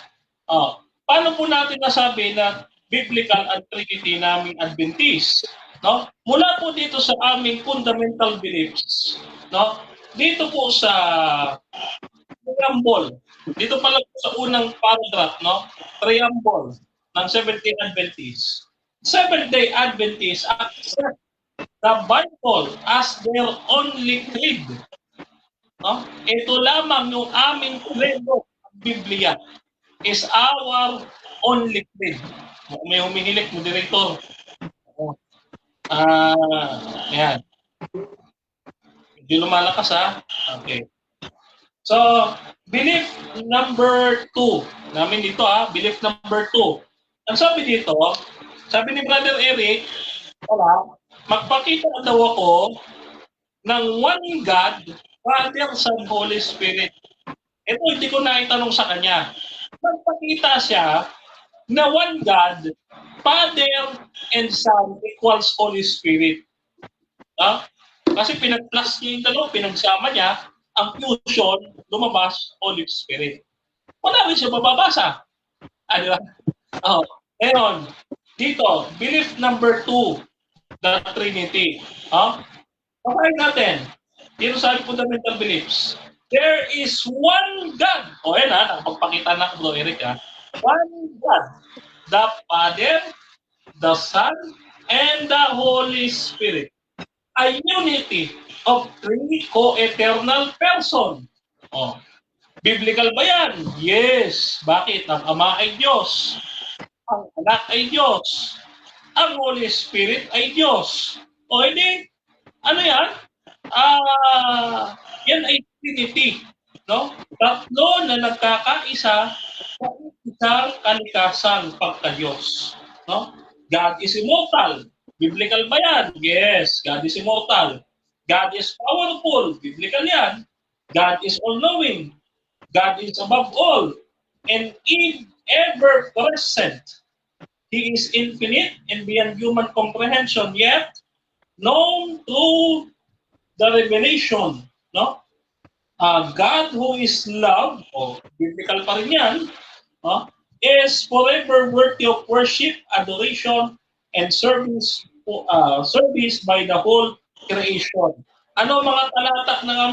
S4: paano po natin nasabi na biblical ang Trinity naming Adventist? No? Mula po dito sa aming fundamental beliefs, no? Dito po sa preamble, dito pala po sa unang paragraph, no? Preamble, ng Seventh-day Adventists. Seventh-day Adventists accept the Bible as their only creed. No? Ito lamang yung aming credo, ang Biblia is our only creed. May humihilik mo, Director. Yan. Hindi lumalakas, ha? Okay. So, belief number 2. Namin dito, ha? Belief number 2. Ang sabi dito, sabi ni Brother Eric, magpakita daw ako ng one God, Father, Son, Holy Spirit. Ito, hindi ko na itanong sa kanya. Magpakita siya na one God, Father and Son equals Holy Spirit. Kasi pinag-plus niya yung dalawa, pinagsama niya, ang fusion, lumabas, Holy Spirit. Wala rin siya mababasa. Di ba? Ngayon, dito, belief number 2, the Trinity. Pakain natin. Dito sa fundamental beliefs. There is one God. Yan nakapagpakita na Bro Eric. One God. The Father, the Son, and the Holy Spirit. A unity of three co-eternal person. Biblical ba yan? Yes. Bakit? Ang Ama ay Diyos. Ang Anak ay Diyos. Ang Holy Spirit ay Diyos. Hindi. Ano yan? Yan ay Trinity. No? Tatlo na nagkakaisa sa isang kalikasang pagka-Diyos. No? God is immortal. Biblical ba yan? Yes, God is immortal. God is powerful. Biblical yan. God is all-knowing. God is above all. And ever present. He is infinite and beyond human comprehension, yet known through the revelation. No? God who is love, biblical pa rin yan, is forever worthy of worship, adoration, and service by the whole creation. Ano mga talata ng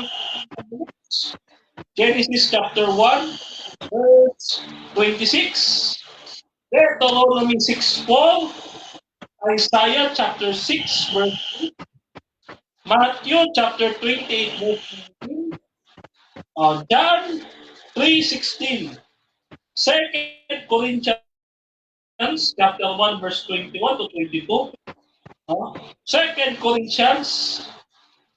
S4: Genesis chapter 1, verse 26, Deuteronomy 6:4, Isaiah chapter 6, verse 3, Matthew chapter 28, verse 19, John 3:16, 2 Corinthians chapter 1, verse 21 to 22, 2 Corinthians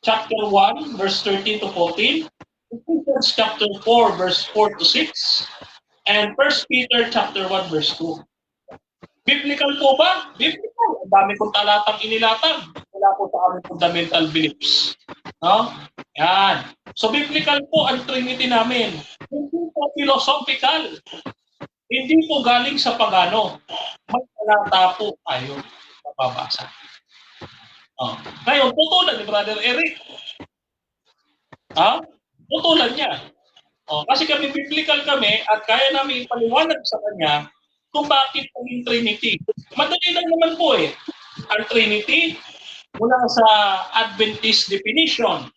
S4: chapter 1, verse 13 to 14, Ephesians chapter 4, verse 4 to 6, and 1 Peter chapter 1, verse 2. Biblical po ba? Biblical. Ang dami kong talatang inilatag. Wala po sa aming fundamental beliefs. Yan. So biblical po ang Trinity namin. Hindi po philosophical. Hindi po galing sa pagano. May talata po tayo mababasa. Ngayon, putulan ni Brother Eric. Putulan niya. Kasi kami biblical kami at kaya namin ipaliwanag sa kanya kung bakit naging Trinity. Madali lang naman po eh. Ang Trinity, mula sa Adventist definition,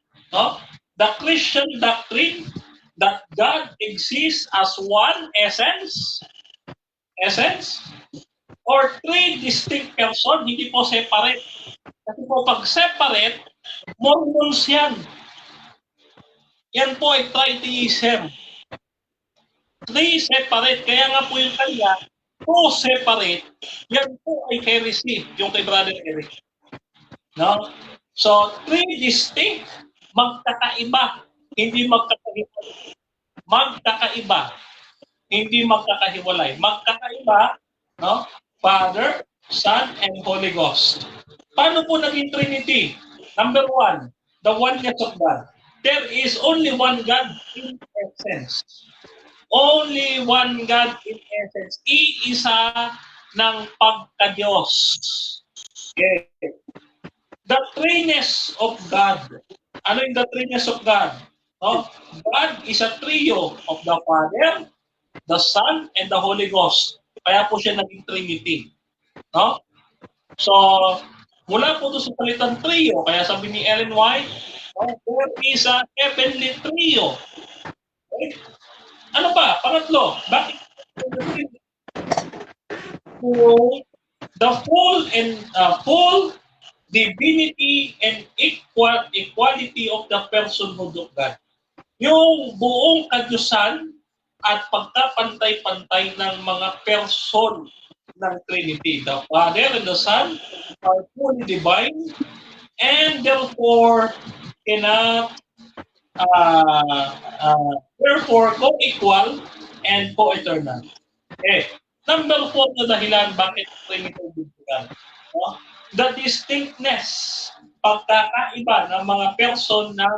S4: the Christian doctrine that God exists as one essence, or three distinct person, hindi po separate. Kasi po pag separate, Mormons yan. Yan po ay tritheism. Three separate, kaya nga po yung kanya, two separate, yan po ay heresy, yung kay Brother Eric. No? So, three distinct, magkakaiba, hindi magkakahiwalay. Magkakaiba, hindi magkakahiwalay. Magkakaiba, no? Father, Son, and Holy Ghost. Paano po naging Trinity? Number one, the oneness of God. There is only one God in essence. Only one God in essence. Iisa ng pagka-Diyos. Okay. The threeness of God. Ano yung the threeness of God? God is a trio of the Father, the Son, and the Holy Ghost. Kaya po siya naging Trinity. So, mula po ito sa salitang trio, kaya sabi ni Ellen White, there is a heavenly trio. Okay? Ano pa? Pangatlo, bakit the full divinity and equality of the personhood of God. Yung buong kadyusan at pagkapantay-pantay ng mga person ng Trinity. The Father and the Son are fully divine and therefore cannot therefore co-equal and co-eternal. Okay. Number 4 na dahilan bakit Trinity biblical. No? The distinctness, pagkakaiba ng mga person ng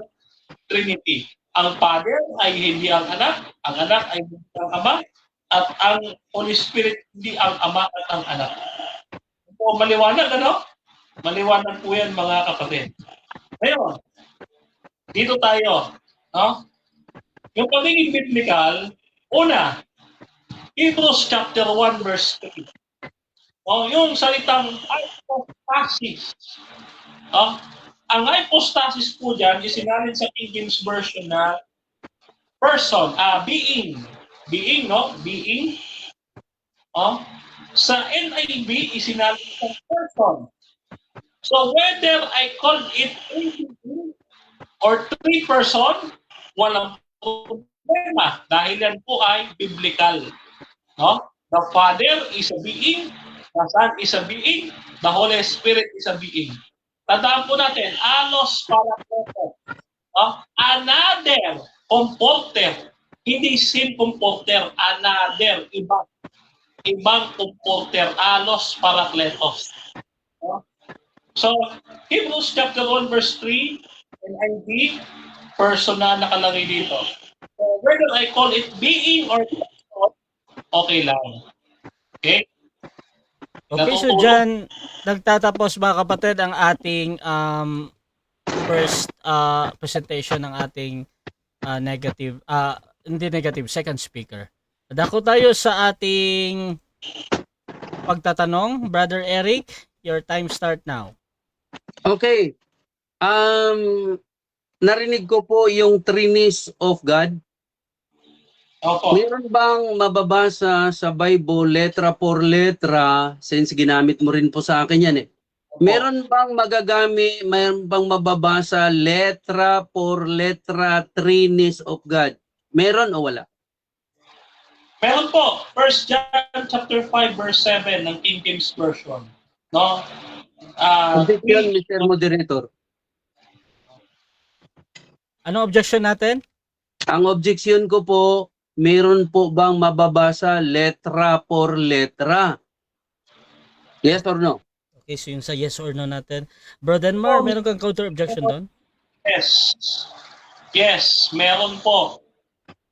S4: Trinity. Ang Father ay hindi ang Anak ay hindi ang Ama, at ang Holy Spirit hindi ang Ama at ang Anak. So, maliwanag, ano? Maliwanag po yan, mga kapatid. Ngayon, dito tayo. No? Yung pagiging biblical, una, Hebrews chapter 1 verse 3. Yung salitang hypostasis. Ang hypostasis po dyan, isinalin sa King James Version na person, being. Being, no? Being. Sa NIV, isinalin sa person. So whether I call it or three person, walang problema dahil yan po ay biblical. No? The Father is a being, the Son is a being, the Holy Spirit is a being. Tandaan po natin, allos parakletos. Another comforter, hindi sin comforter, another, ibang comforter, allos parakletos. So, Hebrews chapter 1 verse 3, NIV, person na nakalagay dito. So, whether I call it being or person, okay lang. Okay?
S2: Okay, so dyan, nagtatapos mga kapatid ang ating first presentation ng ating second speaker. Dako tayo sa ating pagtatanong. Brother Eric, your time start now.
S3: Okay. Narinig ko po yung Trinis of God.
S4: Opo.
S3: Meron bang mababasa sa Bible letra por letra, since ginamit mo rin po sa akin yan eh. Meron bang meron bang mababasa letra por letra Trinis of God? Meron o wala?
S4: Meron po. 1 John chapter 5 verse 7 ng King James Version. No?
S3: Objection, Mr. Moderator.
S2: Ano objection natin?
S3: Ang objection ko po, meron po bang mababasa letra por letra? Yes or no?
S2: Okay, so yung sa yes or no natin. Brother Mar, meron kang counter objection doon?
S4: Yes. Yes, meron po.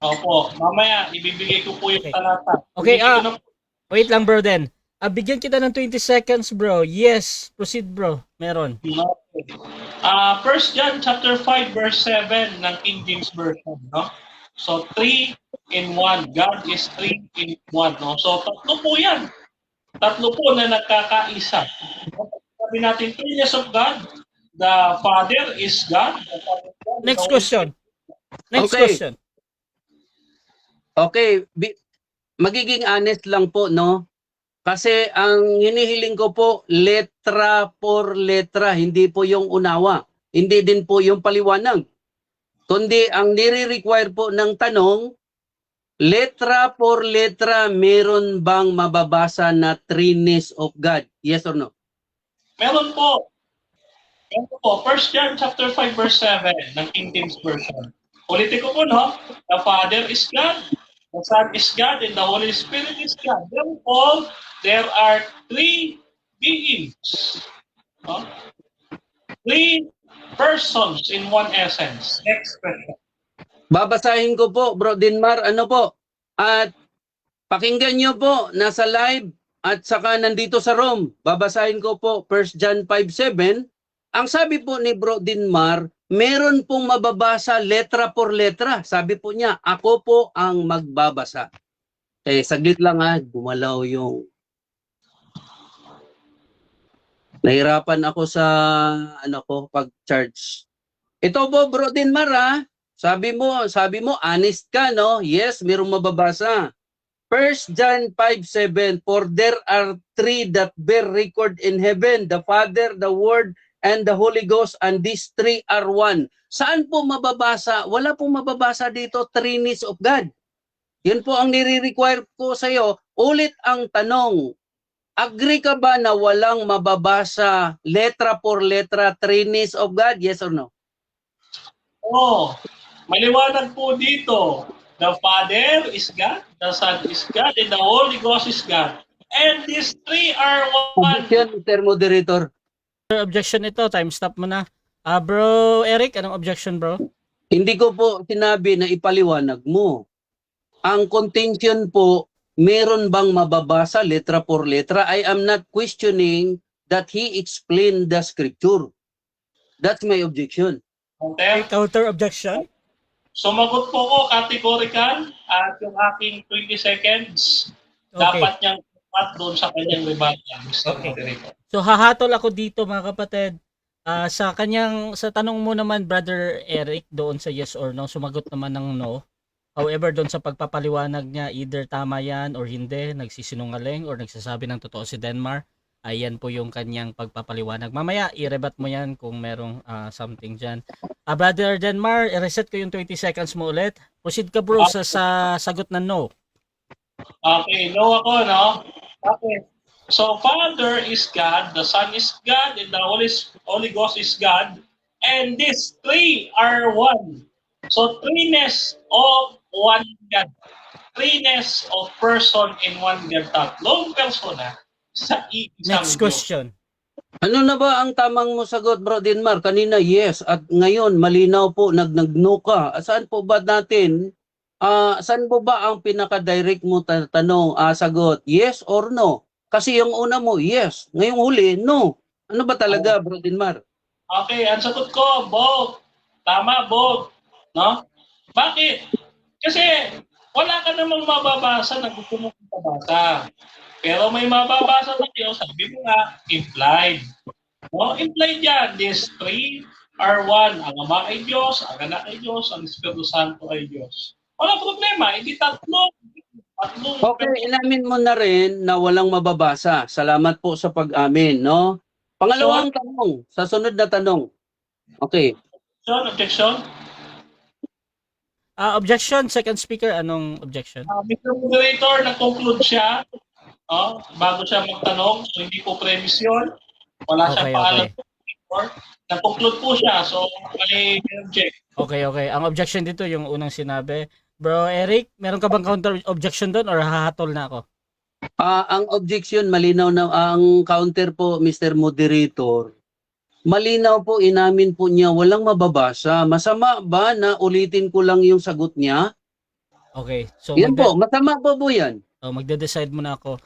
S4: Opo. Mamaya, ibibigay ko po yung
S2: Okay.
S4: talata.
S2: Okay,
S4: Ibibigay ko na po.
S2: wait lang bro then. Bigyan kita ng 20 seconds bro. Yes, proceed bro. Meron.
S4: 1 John chapter 5 verse 7 ng King James Version, no? So 3 in 1. God is 3 in 1, no? So tatlo po 'yan. Tatlo po na nagkakaisa. Sabi natin, Trius of God, the Father is God. The Son is God,
S2: Next
S4: the Holy
S2: question. Next
S3: Okay.
S2: question.
S3: Okay, magiging honest lang po, no? Kasi ang hinihiling ko po, letra por letra, hindi po yung unawa. Hindi din po yung paliwanag. Kundi ang nire-require po ng tanong, letra por letra, meron bang mababasa na Trinis of God? Yes or no?
S4: Meron po. Meron po. 1 John chapter 5 verse 7 ng King James Version. Ulitin ko po, no? The Father is God, the Son is God, and the Holy Spirit is God. Therefore, there are three beings. No? Three persons in one essence. Next question.
S3: Babasahin ko po, Bro Dinmar, ano po? At pakinggan nyo po, nasa live at saka nandito sa room. Babasahin ko po, 1 John 5:7. Ang sabi po ni Bro Dinmar, meron pong mababasa letra por letra. Sabi po niya, ako po ang magbabasa. Saglit lang ha, gumalaw yung... Nahirapan ako sa pag-charge. Ito po, Bro Dinmar ha. Sabi mo, honest ka, no? Yes, mayroong mababasa. 1 John 5:7, for there are three that bear record in heaven, the Father, the Word, and the Holy Ghost, and these three are one. Saan po mababasa? Wala pong mababasa dito, Trinis of God. Yun po ang nire-require ko sa iyo. Ulit ang tanong, agree ka ba na walang mababasa letra por letra Trinis of God? Yes or no?
S4: Oh, maliwanag po dito. The Father is God, the Son is God, and the Holy Ghost is God. And these three are one.
S3: Objection, Mr. Moderator.
S2: Objection ito, time stop mo na. Bro Eric, anong objection bro?
S3: Hindi ko po sinabi na ipaliwanag mo. Ang contention po, meron bang mababasa letra por letra? I am not questioning that he explained the scripture. That's my objection.
S4: Okay?
S2: Counter objection?
S4: Sumagot po ko categorical at yung aking 20 seconds
S2: Okay.
S4: dapat niyang at doon sa kanyang rebuttal, Mr.
S2: Okay.
S4: Moderator.
S2: So hahatol ako dito mga kapatid. Sa tanong mo naman Brother Eric doon sa yes or no, sumagot naman ng no. However, doon sa pagpapaliwanag niya, either tama yan or hindi, nagsisinungaling or nagsasabi ng totoo si Denmar, ayan po yung kanyang pagpapaliwanag. Mamaya, i-rebat mo yan kung merong something dyan. Brother Denmar, i-reset ko yung 20 seconds mo ulit. Proceed ka bro sa sagot ng no.
S4: Okay, no ako, no? Okay. So, Father is God, the Son is God, and the Holy Ghost is God, and these three are one. So, threeness of one God. Threeness of person in one God. Tatlong persona sa isang
S2: Next
S4: Diyos.
S2: question.
S3: Ano na ba ang tamang mo sagot, Bro Denmar? Kanina, yes. At ngayon, malinaw po, nag-no ka. Saan po ba natin, saan po ba ang pinaka-direct mo tanong, sagot? Yes or no? Kasi yung una mo, yes. Ngayong huli, no. Ano ba talaga, Bro Denmar?
S4: Okay, ang sagot ko, both. Tama, both. No? Bakit? Kasi wala ka namang mababasa na gusto mong mabasa. Pero may mababasa tayo, sabi mo nga, implied. No? Implied yan. These three are one. Ang Ama ay Diyos, ang Anak ay Diyos, ang Espiritu Santo ay Diyos. Wala problema, hindi tatlo.
S3: Okay, inamin mo na rin na walang mababasa. Salamat po sa pag-amin, no? Pangalawang tanong, sa sunod na tanong. Okay.
S4: Objection?
S2: Objection, second speaker, anong objection?
S4: Mr. Moderator, nag-conclude siya bago siya magtanong. So, hindi po premise yun. Wala siyang paalam. Nag-conclude po siya. So, may object.
S2: Okay. Ang objection dito, yung unang sinabi. Bro Eric, meron ka bang counter objection doon or hahatol na ako?
S3: Ang objection, malinaw na ang counter po, Mr. Moderator. Malinaw po, inamin po niya, walang mababasa. Masama ba na ulitin ko lang yung sagot niya?
S2: Okay. So
S3: Yan po, masama po yan.
S2: magde-decide muna ako.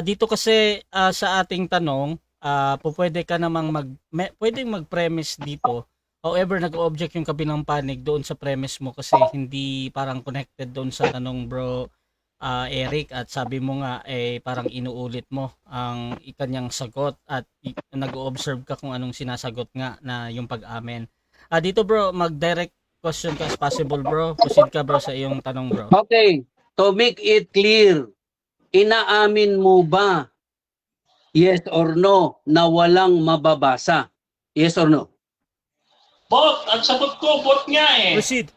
S2: Dito kasi sa ating tanong, pwede ka namang pwedeng mag-premise dito. However, nag-object yung kabilang panig doon sa premise mo kasi hindi parang connected doon sa tanong bro Eric at sabi mo nga parang inuulit mo ang ikanyang sagot at nag-observe ka kung anong sinasagot nga na yung pag-amen. Dito bro, mag-direct question ka as possible bro. Proceed ka bro sa iyong tanong bro.
S3: Okay, to make it clear, inaamin mo ba, yes or no, na walang mababasa? Yes or no?
S4: Both. Ang sagot ko, both nga eh.
S2: Proceed.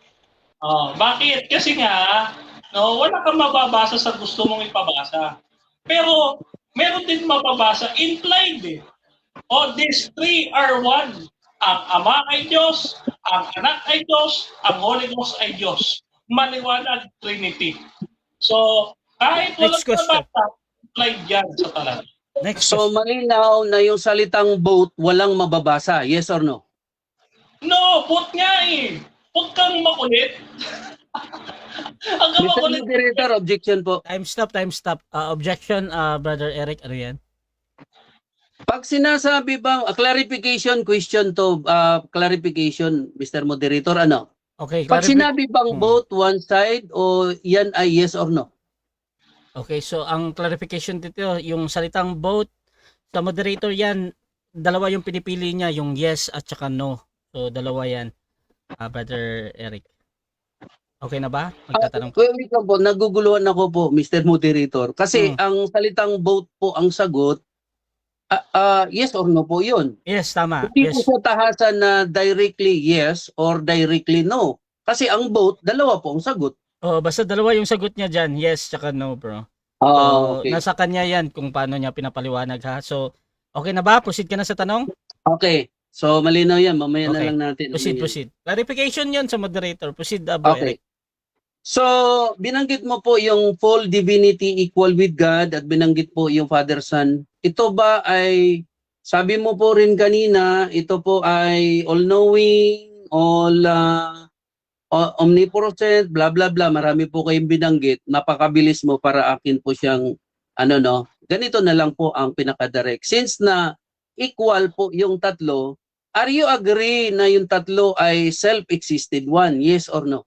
S4: Bakit? Kasi nga, wala kang mababasa sa gusto mong ipabasa. Pero, meron din mababasa implied eh. These three are one. Ang Ama ay Diyos, ang Anak ay Diyos, ang Holy Ghost ay Diyos. Maliwanag Trinity. So, kahit walang
S2: Next question.
S4: mababasa, implied yan sa talan.
S2: Next
S3: So
S2: question.
S3: malinaw na yung salitang both walang mababasa. Yes or no?
S4: No, both nga eh. Huwag kang makulit. Hanggang
S3: Mr.
S4: makulit.
S3: Moderator, objection po.
S2: Time stop. Objection, Brother Eric, ano yan?
S3: Pag sinasabi bang clarification question to clarification, Mr. Moderator, ano?
S2: Okay,
S3: Pag sinabi bang
S2: Hmm.
S3: both one side o yan ay yes or no?
S2: Okay, so ang clarification dito, yung salitang both, sa moderator yan, dalawa yung pinipili niya, yung yes at saka no. So, dalawa yan, Brother Eric. Okay na ba? Magtatanong ka.
S3: Wait lang po, naguguluhan ako po, Mr. Moderator. Kasi ang salitang both po ang sagot, yes or no po yun.
S2: Yes, tama.
S3: Hindi
S2: Yes.
S3: po sa tahasan na directly yes or directly no. Kasi ang both, dalawa po ang sagot.
S2: Oh, basta dalawa yung sagot niya diyan, yes tsaka no, bro. So,
S3: Okay.
S2: nasa kanya 'yan kung paano niya pinapaliwanag ha. So, okay na ba? Proceed ka na sa tanong?
S3: Okay. So, malinaw yan. Mamaya na
S2: Okay.
S3: lang natin.
S2: Proceed. Clarification 'yon sa moderator. Proceed, Bro
S3: Okay.
S2: Eric.
S3: So, binanggit mo po yung full divinity equal with God at binanggit po yung Father, Son. Ito ba ay, sabi mo po rin kanina, ito po ay all-knowing, omnipotent, blah blah blah. Marami po kayong binanggit. Napakabilis mo para akin po siyang, ganito na lang po ang pinaka-direct. Since na equal po yung tatlo, are you agree na yung tatlo ay self-existed one? Yes or no?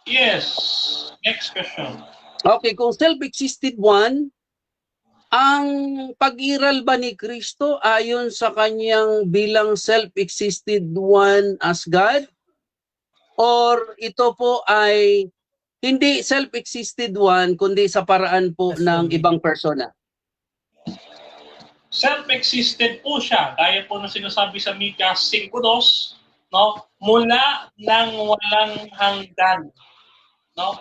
S4: Yes. Next question.
S3: Okay, kung self-existed one, ang pag-iral ba ni Kristo ayon sa kanyang bilang self-existed one as God? Or ito po ay hindi self-existed one, kundi sa paraan po ng ibang persona?
S4: Self-existed po siya. Gaya po ng sinasabi sa Mika 5:2, no? Mula ng walang hanggan. No?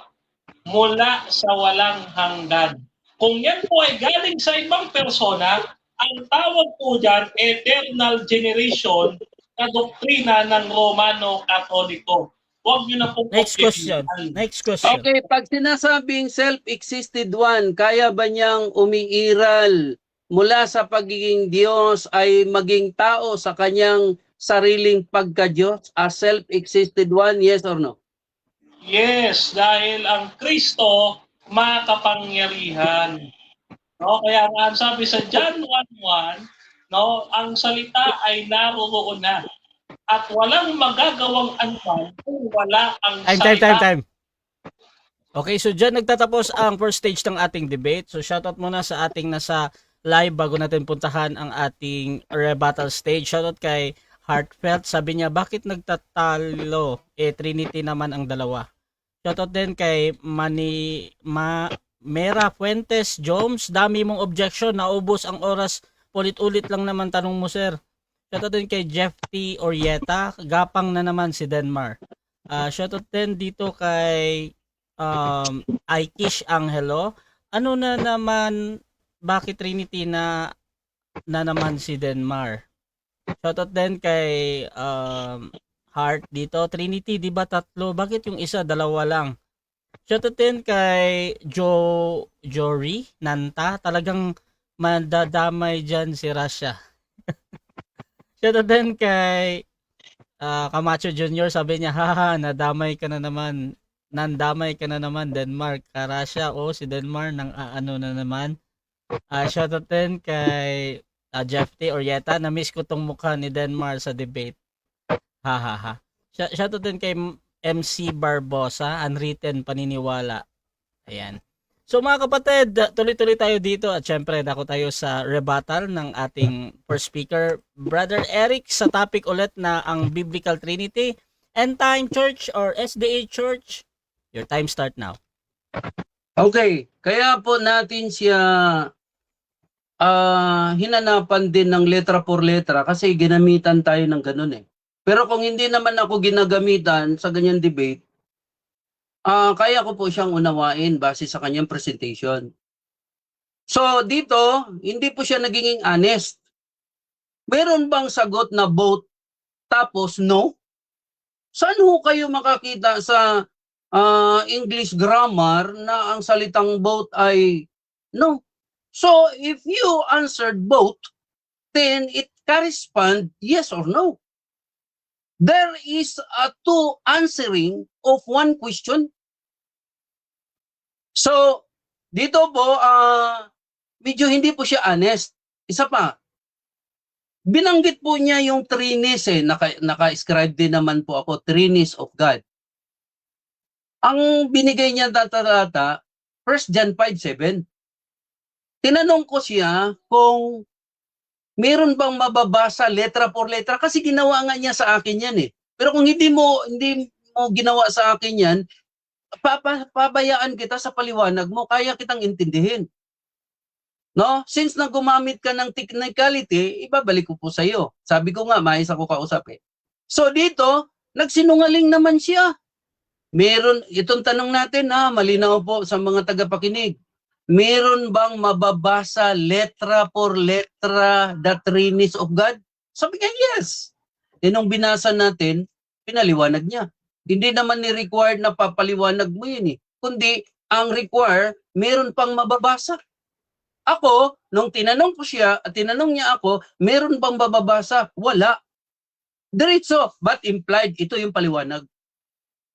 S4: Mula sa walang hanggan. Kung yan po ay galing sa ibang persona, ang tawag po dyan, eternal generation na doktrina ng Romano Katoliko. Huwag nyo na po
S2: Next question.
S3: Okay, pag sinasabing self-existed one, kaya ba niyang umiiral mula sa pagiging Diyos ay maging tao sa kanyang sariling pagka-Diyos as self-existed one? Yes or no?
S4: Yes, dahil ang Kristo makapangyarihan. No, kaya nga ang sabi sa John 1:1, no, ang salita ay naroon na at walang magagawang anuman kung wala ang salita.
S2: Time. Okay, so diyan nagtatapos ang first stage ng ating debate. So shoutout muna sa ating nasa live bago natin puntahan ang ating rebuttal stage. Shoutout kay Heartfelt. Sabi niya, bakit nagtatalo? Trinity naman ang dalawa. Shoutout din kay Mera Fuentes Jones. Dami mong objection. Naubos ang oras. Ulit-ulit lang naman tanong mo, sir. Shoutout din kay Jeff T. Orieta. Gapang na naman si Denmar. Shoutout din dito kay Aikish Angelo. Ano na naman, bakit Trinity na naman si Denmar? Shoutout din kay Heart dito. Trinity, di ba tatlo? Bakit yung isa, dalawa lang? Shoutout din kay Jory Nanta. Talagang madadamay dyan si Rasha. Shoutout din kay Camacho Jr. Sabi niya, haha, nadamay ka na naman. Nandamay ka na naman, Denmark. Rasha, si Denmark, nang ano na naman. Shoutout din kay Jeff T. Orieta, na-miss ko tong mukha ni Denmark sa debate. Ha. Shoutout din kay MC Barbosa, unwritten paniniwala. Ayan. So mga kapatid, tuloy-tuloy tayo dito at syempre dako tayo sa rebuttal ng ating first speaker, Brother Eric, sa topic ulit na ang Biblical Trinity, End Time Church or SDA Church. Your time start now.
S3: Okay, kaya po natin siya hinanapan din ng letra por letra kasi ginamitan tayo ng ganun eh. Pero kung hindi naman ako ginagamitan sa ganyan debate, kaya ko po siyang unawain base sa kanyang presentation. So dito, hindi po siya naging honest. Meron bang sagot na both tapos no? Saan ho kayo makakita sa English grammar na ang salitang both ay no? So, if you answered both, then it corresponds yes or no. There is a two answering of one question. So, dito po, medyo hindi po siya honest. Isa pa, binanggit po niya yung trinis naka-scribe din naman po ako, trinis of God. Ang binigay niya data, 1 John 5:7. Tinanong ko siya kung meron bang mababasa letra por letra kasi ginawa nga niya sa akin yan eh. Pero kung hindi mo ginawa sa akin yan, pabayaan kita sa paliwanag mo, kaya kitang intindihin. No? Since na gumamit ka ng technicality, ibabalik ko po sa iyo. Sabi ko nga, maayos ako kausap eh. So dito, nagsinungaling naman siya. Meron, itong tanong natin malinaw po sa mga tagapakinig. Meron bang mababasa letra por letra the trinis of God? Sabi niya, yes. E nung binasa natin, pinaliwanag niya. Hindi naman ni-required na papaliwanag mo yun eh. Kundi, ang require, meron pang mababasa. Ako, nung tinanong ko siya at tinanong niya ako, meron bang mababasa? Wala. Diretso, but implied, ito yung paliwanag.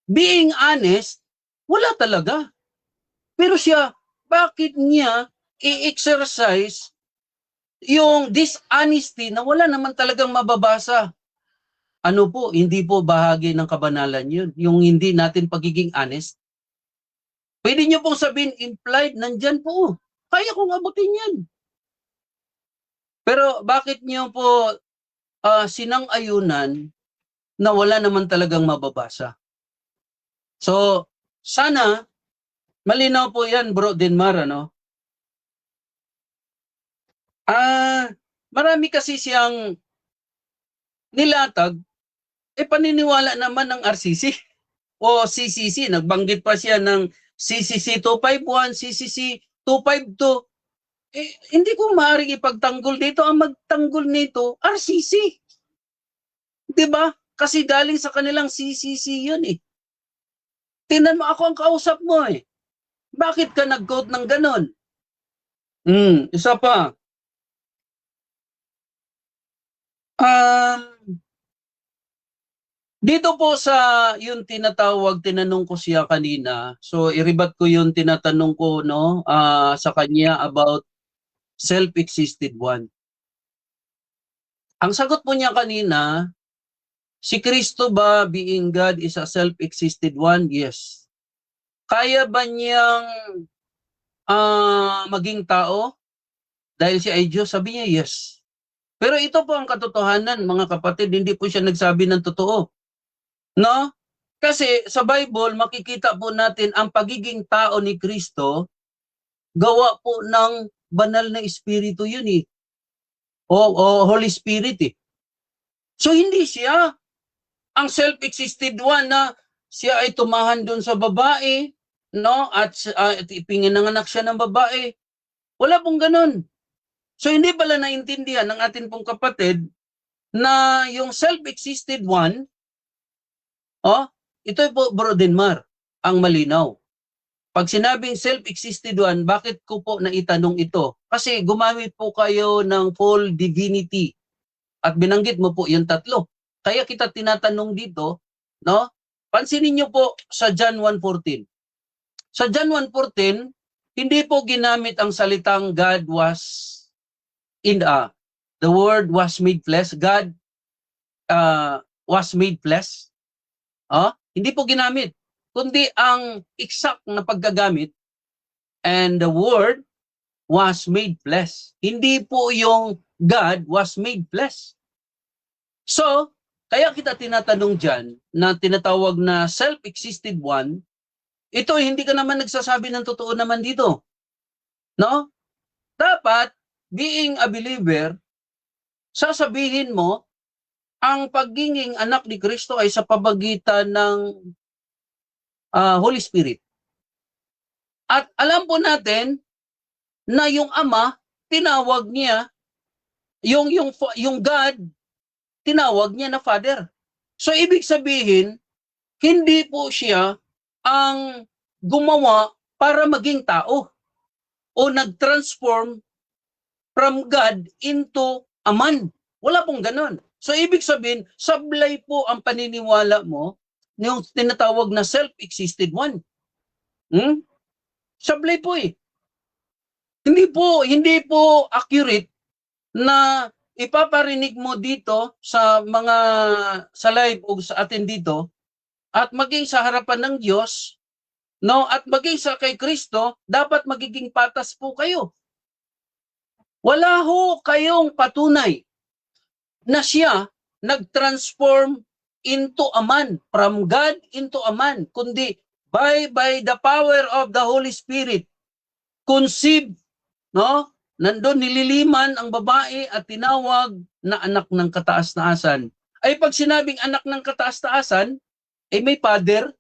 S3: Being honest, wala talaga. Pero siya, bakit niya i-exercise yung dishonesty na wala naman talagang mababasa? Ano po, hindi po bahagi ng kabanalan yun. Yung hindi natin pagiging honest. Pwede niyo pong sabihin, implied, nandyan po. Kaya kong abutin yan. Pero bakit niyo po sinang-ayunan na wala naman talagang mababasa? So, sana, malinaw po yan, Bro Denmar, ano? Marami kasi siyang nilatag, paniniwala naman ng RCC o CCC. Nagbanggit pa siya ng CCC 251, CCC 252. Hindi ko maaaring ipagtanggol dito. Ang magtanggol nito, RCC. Diba? Kasi galing sa kanilang CCC yun eh. Tingnan mo, ako ang kausap mo eh. Bakit ka nag-quote ng ganon? Isa pa. Dito po sa yung tinanong ko siya kanina, so iribat ko yung tinatanong ko sa kanya about self-existed one. Ang sagot po niya kanina, si Kristo ba being God is a self-existed one? Yes. Kaya ba niyang maging tao dahil siya ay Diyos? Sabi niya yes. Pero ito po ang katotohanan, mga kapatid, hindi po siya nagsabi ng totoo. No? Kasi sa Bible, makikita po natin ang pagiging tao ni Kristo, gawa po ng banal na espiritu yun eh. O Holy Spirit eh. So hindi siya ang self-existed one na siya ay tumahan doon sa babae, no? At ipinanganak siya ng babae. Wala pong ganun. So hindi pala naintindihan ng atin pong kapatid na yung self-existed one, ito po, Bro Denmar, ang malinaw. Pag sinabing self-existed one, bakit ko po naitanong ito? Kasi gumamit po kayo ng full divinity at binanggit mo po yung tatlo. Kaya kita tinatanong dito, no? Pansinin niyo po sa John 1:14. Sa John 1:14, hindi po ginamit ang salitang God was the word was made flesh. God was made flesh. Hindi po ginamit. Kundi ang exact na paggagamit, and the word was made flesh. Hindi po yung God was made flesh. So, kaya kita tinatanong dyan na tinatawag na self-existed one, ito hindi ka naman nagsasabi ng totoo naman dito. No? Dapat, being a believer, sasabihin mo, ang pagiging anak ni Kristo ay sa pamagitan ng Holy Spirit. At alam po natin na yung Ama, tinawag niya, yung God, tinawag niya na Father. So ibig sabihin, hindi po siya ang gumawa para maging tao o nag-transform from God into a man. Wala pong ganon. So ibig sabihin, sablay po ang paniniwala mo yung tinatawag na self-existed one. Sablay po eh. Hindi po accurate na ipaparinig mo dito sa live o sa atin dito at maging sa harapan ng Diyos, no, at maging sa kay Kristo, dapat magiging patas po kayo. Wala ho kayong patunay na siya nag-transform into a man, from God into a man, kundi by the power of the Holy Spirit, conceived, no? Nandun nililiman ang babae at tinawag na anak ng kataas-taasan. Ay pag sinabing anak ng kataas-taasan, may father.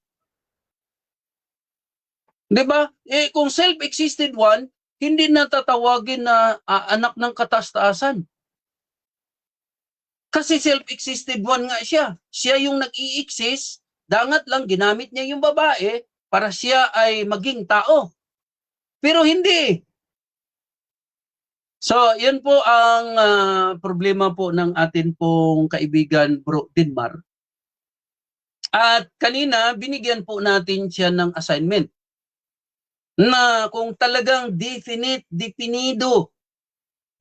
S3: 'Di ba? Kung self-existed one, hindi na tatawagin na anak ng kataas-taasan. Kasi self-existed one nga siya. Siya yung nag-i-exist, dangat lang ginamit niya yung babae para siya ay maging tao. Pero hindi. So, yun po ang problema po ng atin pong kaibigan Bro Denmar. At kanina, binigyan po natin siya ng assignment na kung talagang definido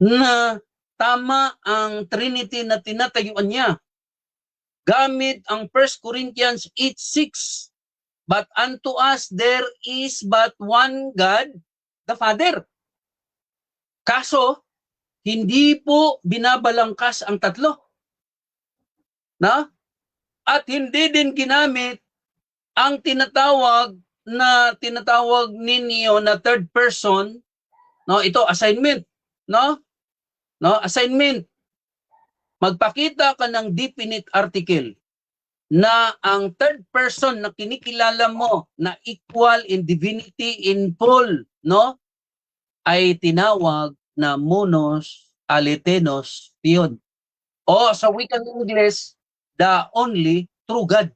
S3: na tama ang Trinity na tinatayuan niya, gamit ang 1 Corinthians 8:6, but unto us there is but one God, the Father. Kaso, hindi po binabalangkas ang tatlo. Na? At hindi din ginamit ang tinatawag ninyo na third person, no? Ito assignment, no? No, assignment. Magpakita ka ng definite article na ang third person na kinikilala mo na equal in divinity in full, no? Ay tinawag na monos alitenos theon. O sa wikang Ingles, the only true God.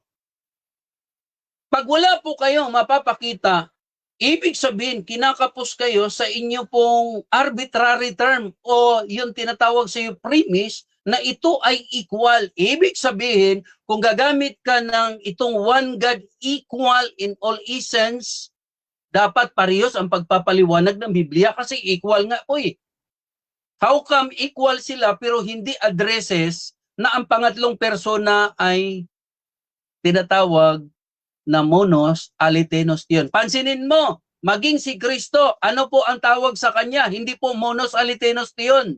S3: Pag wala po kayo mapapakita, ibig sabihin kinakapos kayo sa inyo pong arbitrary term o yung tinatawag sa iyo premise na ito ay equal. Ibig sabihin, kung gagamit ka ng itong one God equal in all essence, dapat parehas ang pagpapaliwanag ng Biblia kasi equal nga po eh. How come equal sila pero hindi addresses na ang pangatlong persona ay tinatawag na monos alitenos theon? Pansinin mo, maging si Kristo, ano po ang tawag sa kanya? Hindi po monos alitenos theon.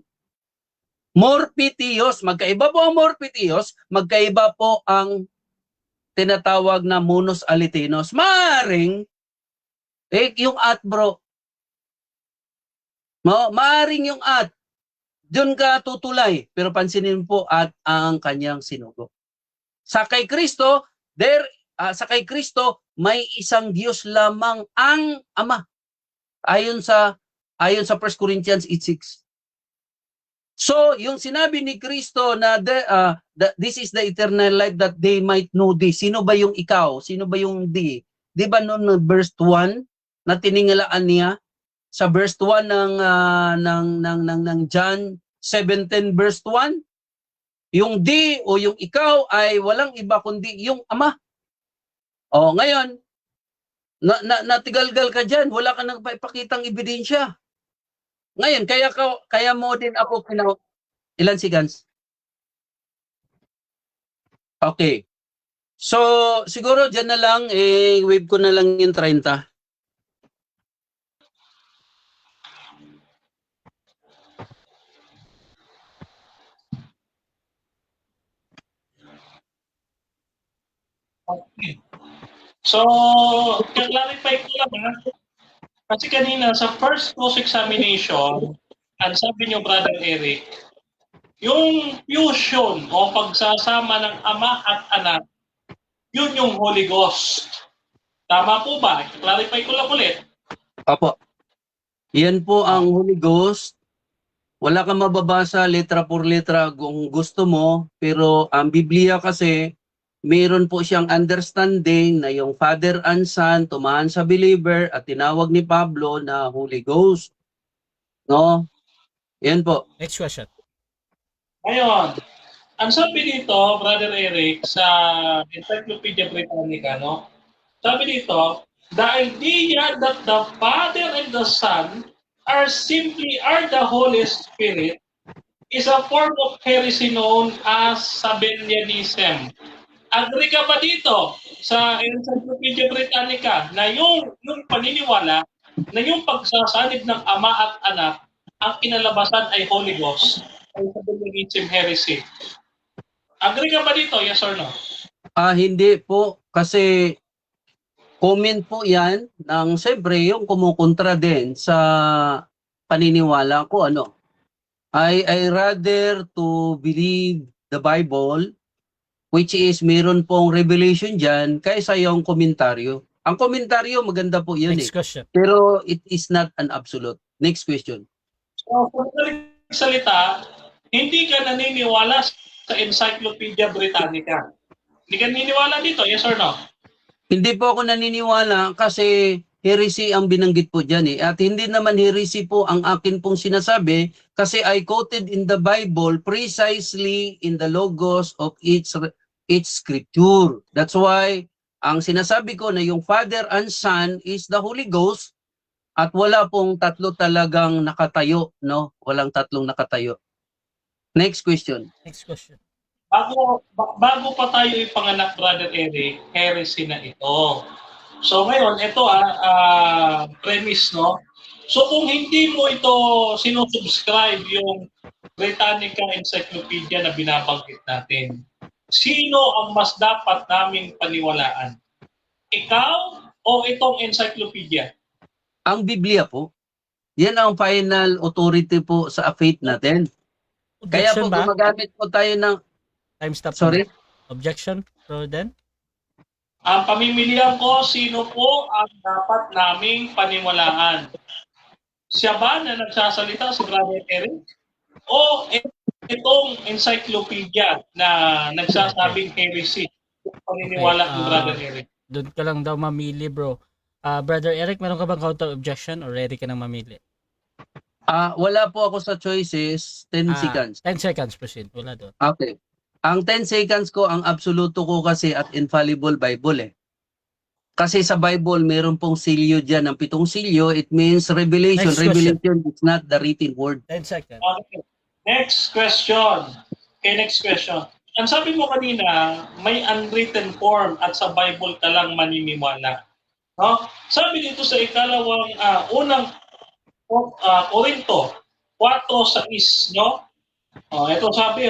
S3: Morphetheos. Magkaiba po ang morphetheos, magkaiba po ang tinatawag na monos alitenos. Maaring yung at bro. Maaring yung at. Doon ka tutulay. Pero pansinin po at ang kanyang sinugo. Sa kay Kristo, sa kay Kristo, may isang Diyos lamang ang Ama. Ayon sa 1 Corinthians 8:6. So, yung sinabi ni Kristo na this is the eternal life that they might know thee. Sino ba yung ikaw? Sino ba yung thee? Di ba noon verse 1 na tiningalaan niya sa verse 1 ng John 17 verse 1? Yung thee o yung ikaw ay walang iba kundi yung Ama. O ngayon, natigalgal ka dyan, wala ka nang paipakitang ebidensya. Ngayon, kaya mo din ako ilan seconds? Okay. So, siguro dyan na lang, wave ko na lang yung 30.
S4: Okay. So, clarify ko lang ha. Kasi kanina sa first cross-examination, ang sabi niyo, Brother Eric, yung fusion o pagsasama ng Ama at Anak, yun yung Holy Ghost. Tama po ba? Clarify ko lang ulit.
S3: Opo. Yan po ang Holy Ghost. Wala kang mababasa letra por letra kung gusto mo, pero ang Biblia kasi, meron po siyang understanding na yung Father and Son tumahan sa believer at tinawag ni Pablo na Holy Ghost. No? Yan po.
S2: Next question.
S4: Ngayon, ang sabi dito, Brother Eric, sa Encyclopedia Britannica, no? Sabi dito, the idea that the Father and the Son are the Holy Spirit is a form of heresy known as Sabellianism. Agree ka ba dito sa Encyclopedia Britannica na yung paniniwala na yung pagsasanib ng Ama at Anak, ang kinalabasan ay Holy Ghost, ay Sabellianism heresy? Agree ka ba dito? Yes or no?
S3: Hindi po. Kasi comment po yan ng siyempre yung kumukontra din sa paniniwala ko. I rather to believe the Bible, which is meron pong revelation dyan, kaysa yung komentaryo. Ang komentaryo, maganda po yun
S2: Next question.
S3: pero it is not an absolute. Next question.
S4: So, kung salita, hindi ka naniniwala sa Encyclopedia Britannica. Hindi ka naniniwala dito, yes or no?
S3: Hindi po ako naniniwala kasi heresy ang binanggit po dyan At hindi naman heresy po ang akin pong sinasabi kasi I quoted in the Bible precisely in the logos of each scripture. That's why ang sinasabi ko na yung Father and Son is the Holy Ghost at wala pong tatlo talagang nakatayo, no? Walang tatlong nakatayo. Next question.
S2: Next question.
S4: Bago pa tayo ipanganak, Brother Eric, heresy na ito. So ngayon, ito premise, no? So kung hindi mo ito sinusubscribe yung Britannica Encyclopedia na binabanggit natin, sino ang mas dapat naming paniwalaan? Ikaw o itong encyclopedia?
S3: Ang Biblia po, yan ang final authority po sa faith natin. Kaya po
S2: Objection ba?
S3: gumagamit po tayo ng...
S2: Time stop.
S3: Sorry?
S2: Objection, Bro Den?
S4: Ang pamimilihan ko, sino po ang dapat naming paniwalaan? Siya ba na nagsasalita, si Brother Eric? O itong encyclopedia na nagsasabing heresy? Paniniwala ni Brother Eric.
S2: Doon ka lang daw mamili, bro. Brother Eric, meron ka bang counter objection or ready ka nang mamili?
S3: Wala po ako sa choices, 10 seconds.
S2: 10 seconds, proceed. Wala doon.
S3: Okay. Ang 10 seconds ko, ang absoluto ko kasi at infallible Bible Kasi sa Bible, meron pong silyo dyan. Ang 7 silyo, it means revelation.
S2: Next question.
S3: Revelation is not the written word.
S2: 10 seconds.
S4: Okay. Next question. Okay, next question. Ang sabi mo kanina, may unwritten form at sa Bible ka lang maniniwala. No? Sabi dito sa unang Korinto 4:6, no? Ito sabi,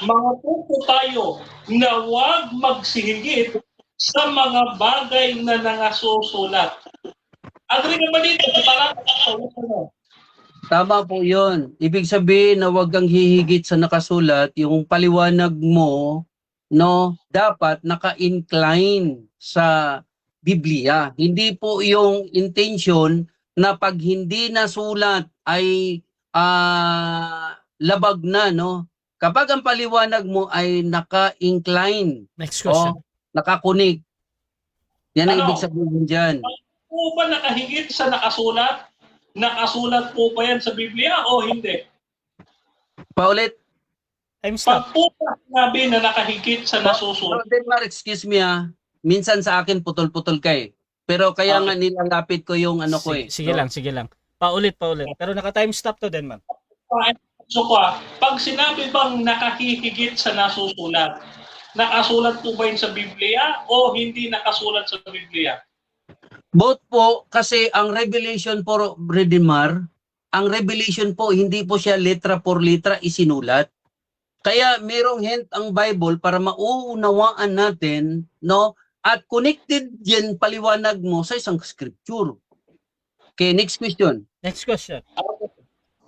S4: mga tuto tayo na huwag magsihigit sa mga bagay na nangasusulat. Agree ka ba dito?
S3: Tama po yun. Ibig sabihin na huwag kang hihigit sa nakasulat, yung paliwanag mo, no, dapat naka-incline sa Biblia. Hindi po yung intention na pag hindi nasulat ay labag na, no? Kapag ang paliwanag mo ay naka-incline,
S2: Next question.
S3: nakakunig, yan ang
S4: Ano?
S3: ibig sabihin dyan.
S4: Po ba nakahigit sa nakasulat? Nakasulat po ba yan sa Biblia o hindi?
S3: Paulit.
S2: Time stop.
S4: Pag po ba sinabi na nakahigit sa nasusulat,
S3: Denmark, excuse me minsan sa akin putol-putol ka Pero kaya nga nilalapit ko yung ano ko
S2: Sige lang, sige lang. Paulit. Pero naka-time stop to din, man.
S4: so pag sinabi bang nakahihigit sa nasusulat, nakasulat po ba yun sa Biblia o hindi nakasulat sa Biblia?
S3: Both po, kasi ang revelation po, Redimar, ang revelation po, hindi po siya letra por letra isinulat. Kaya merong hint ang Bible para mauunawaan natin, no? At connected yan paliwanag mo sa isang scripture. Okay, next question.
S2: Next question.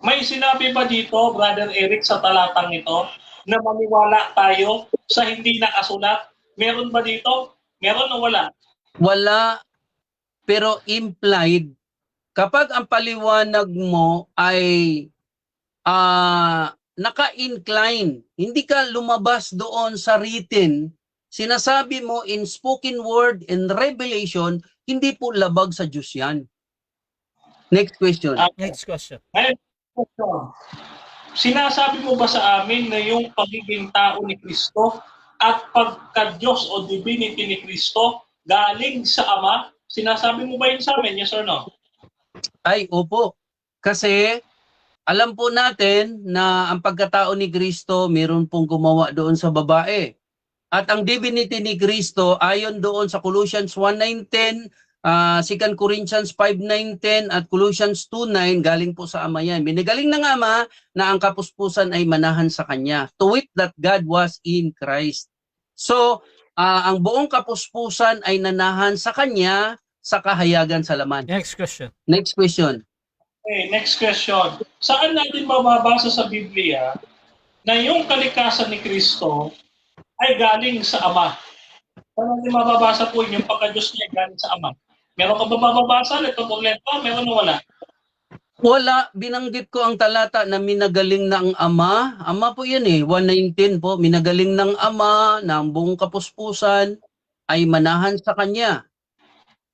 S4: May sinabi ba dito, Brother Eric, sa talatang ito, na maniwala tayo sa hindi nakasulat? Meron ba dito? Meron o wala?
S3: Wala, pero implied, kapag ang paliwanag mo ay naka-incline, hindi ka lumabas doon sa written, sinasabi mo in spoken word and revelation, hindi po labag sa Diyos yan. Next question.
S2: Next question.
S4: Ngayon, sinasabi mo ba sa amin na yung pagiging tao ni Kristo at pagka-Diyos o divinity ni Kristo galing sa Ama? Sinasabi mo ba yun sa amin? Yes or no?
S3: Ay, opo. Kasi alam po natin na ang pagkatao ni Kristo, meron pong gumawa doon sa babae. At ang divinity ni Kristo, ayon doon sa Colossians 1:9-10, 2 Corinthians 5:9-10 at Colossians 2:9, galing po sa Ama yan. Binagaling ng Ama na ang kapuspusan ay manahan sa Kanya. To wit that God was in Christ. So, ang buong kapuspusan ay nanahan sa kanya sa kahayagan sa laman.
S2: Next question.
S3: Next question.
S4: Okay, next question. Saan natin mababasa sa Biblia na yung kalikasan ni Kristo ay galing sa Ama? Saan natin mababasa po yung pagka-Diyos niya ay galing sa Ama? Meron ka ba mababasa? Letra por letra? Meron o wala?
S3: Wala, binanggit ko ang talata na minagaling ng Ama. Ama po yan 119 po. Minagaling ng Ama na ang buong kapuspusan ay manahan sa kanya.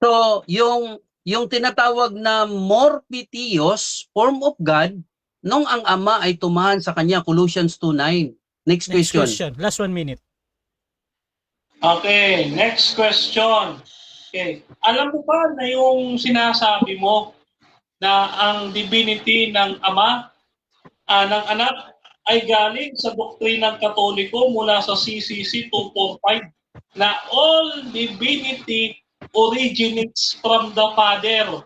S3: So, yung tinatawag na morpheteos, form of God, nung ang Ama ay tumahan sa kanya, Colossians 2:9. Next
S2: Next
S3: question.
S2: question. Last 1 minute.
S4: Okay, next question. Okay. Alam mo ba na yung sinasabi mo na ang divinity ng Ama, ng Anak, ay galing sa doktrinang Katoliko mula sa CCC 245 na all divinity originates from the Father.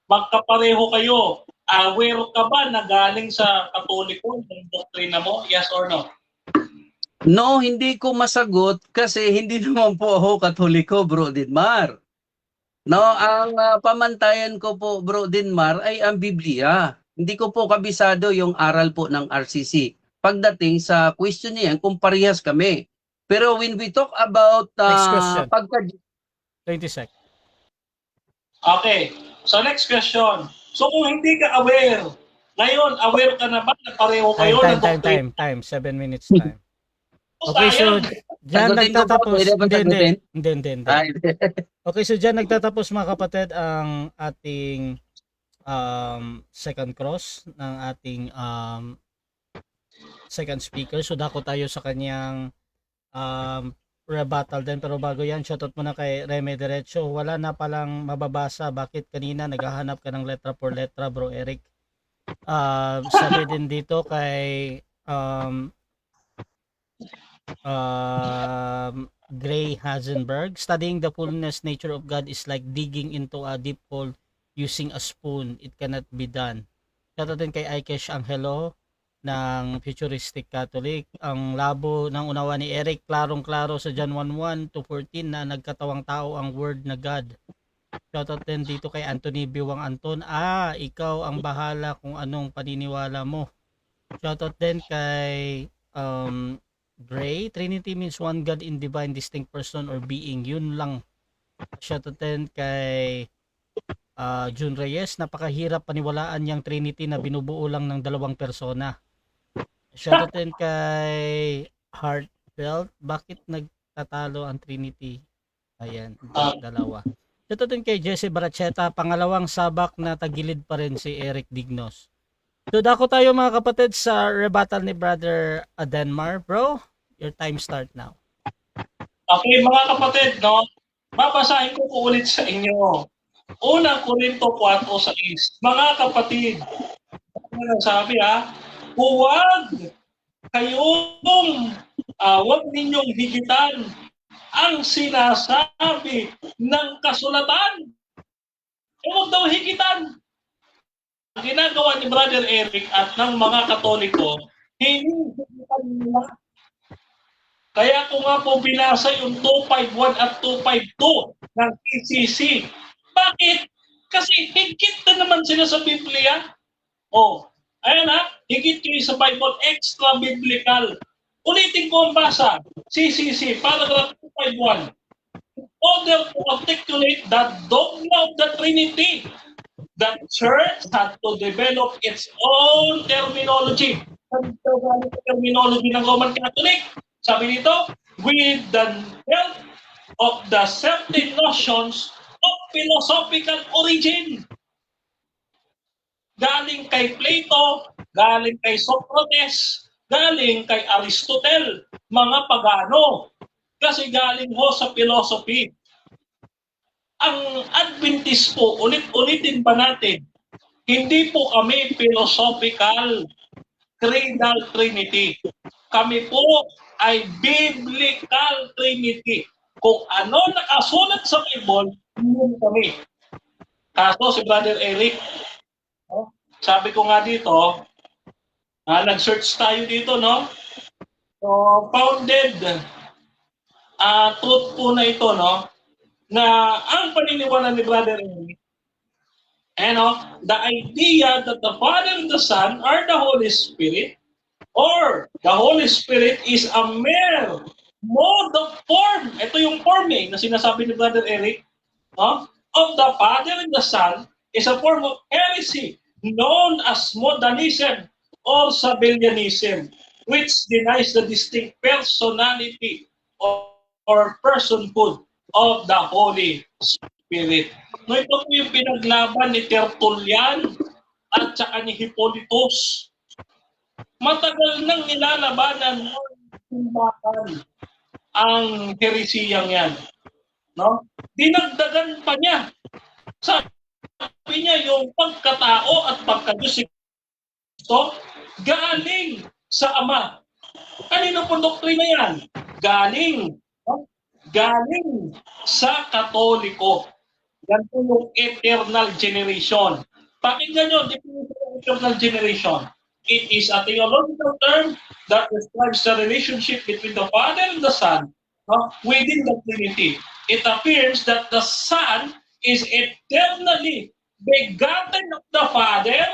S4: Magkapareho kayo. Aware ka ba na galing sa Katoliko yung doktrina mo? Yes or no?
S3: No, hindi ko masagot kasi hindi naman po ako Katoliko, Bro Dinmar. No, ang pamantayan ko po, Bro Dinmar, ay ang Biblia. Hindi ko po kabisado yung aral po ng RCC. Pagdating sa question niya, kung parehas kami. Pero when we talk about
S2: Next question. 20 seconds.
S4: Okay. So next question. So kung hindi ka aware, ngayon aware ka na ba na pareho kayo ng doktrina?
S2: Time. 7 minutes time. Okay, so dyan
S3: Sagutin ko ba?
S2: nagtatapos.
S3: Pwede ba sagutin?
S2: Hindi. Okay, so dyan nagtatapos mga kapatid ang ating second cross ng ating second speaker. So dako tayo sa kanyang rebuttal din. Pero bago yan, shoutout muna kay Reme Derecho. Wala na palang mababasa. Bakit kanina naghahanap ka ng letra por letra, Bro Eric? Sabi din dito kay Gray Hazenberg, studying the fullness nature of God is like digging into a deep hole using a spoon. It cannot be done. Shoutout din kay Aikesh Angelo ng Futuristic Catholic. Ang labo ng unawa ni Eric, klarong-klaro sa John 1:1 to 14 na nagkatawang tao ang Word na God. Shoutout din dito kay Anthony Biwang Anton. Ikaw ang bahala kung anong paniniwala mo. Shoutout din kay Gray. Trinity means one God in divine distinct person or being. Yun lang. Shoutout din kay Jun Reyes. Napakahirap paniwalaan yung Trinity na binubuo lang ng dalawang persona. Shoutout din kay Heartfelt. Bakit nagtatalo ang Trinity? Ayan, dalawa. Shoutout din kay Jesse Baracheta. Pangalawang sabak na tagilid pa rin si Eric Dignos. So dako tayo mga kapatid sa rebuttal ni Brother Denmar. Bro, your time start now.
S4: Okay, mga kapatid, no? Babasahin ko po ulit sa inyo. Unang Korinto 4:6. Mga kapatid, ano sabi huwag huwag ninyong higitan ang sinasabi ng kasulatan. Huwag daw higitan. Ang ginagawa ni Brother Eric at ng mga Katoliko, hinihigitan nila. Kaya ko nga po binasa yung 251 at 252 ng PCC. Bakit? Kasi higit na naman sila sa Biblia. Ayan higit kayo sa Bible, extra biblical. Ulitin ko ang basa. CCC, paragraph 251. In order to articulate the dogma of the Trinity, the Church had to develop its own terminology. Ang terminology ng Roman Catholic, sabi nito, with the help of the certain notions of philosophical origin. Galing kay Plato, galing kay Socrates, galing kay Aristotle, mga pagano. Kasi galing ho sa philosophy. Ang Adventist po, ulit-ulitin pa natin, hindi po kami philosophical creedal trinity. Kami po ay biblical trinity. Kung ano nakasulat sa Bible, yun kami. Kaso si Brother Eric, sabi ko nga dito, nag-search tayo dito, no? So, founded truth po na ito, no? Na ang paniniwala ni Brother Eric, the idea that the Father and the Son are the Holy Spirit, or the Holy Spirit is a mere mode of form. Ito yung form na sinasabi ni Brother Eric, no? Of the Father and the Son is a form of heresy known as modalism or Sabellianism, which denies the distinct personality or personhood of the Holy Spirit. No, ito po yung pinaglaban ni Tertullian at saka ni Hippolytus. Matagal nang nilalabanan ng simbahan ang heresiyang yan. No? Dinagdagan pa niya. Sabi niya yung pagkatao at pagka-Diyos si Kristo galing sa Ama. Kanino po doktrina yan? Galing sa Katoliko. Yan po yung eternal generation. Pakinggan nyo, definition of eternal generation. It is a theological term that describes the relationship between the Father and the Son within the Trinity. It appears that the Son is eternally begotten of the Father,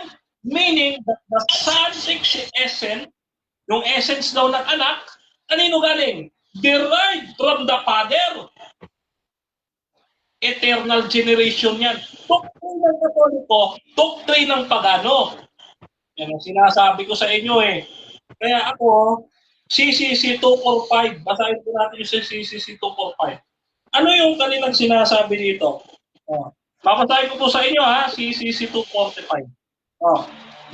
S4: meaning that the Son's essence, yung essence daw ng anak, kanino galing? Derived from the Father. Eternal generation yan. Doctrine ng Katoliko, doctrine ng pagano. Yan ang sinasabi ko sa inyo Kaya ako, CCC 245, basahin po natin yung CCC 245. Ano yung kanilang sinasabi dito? Babasahin ko po sa inyo CCC 245.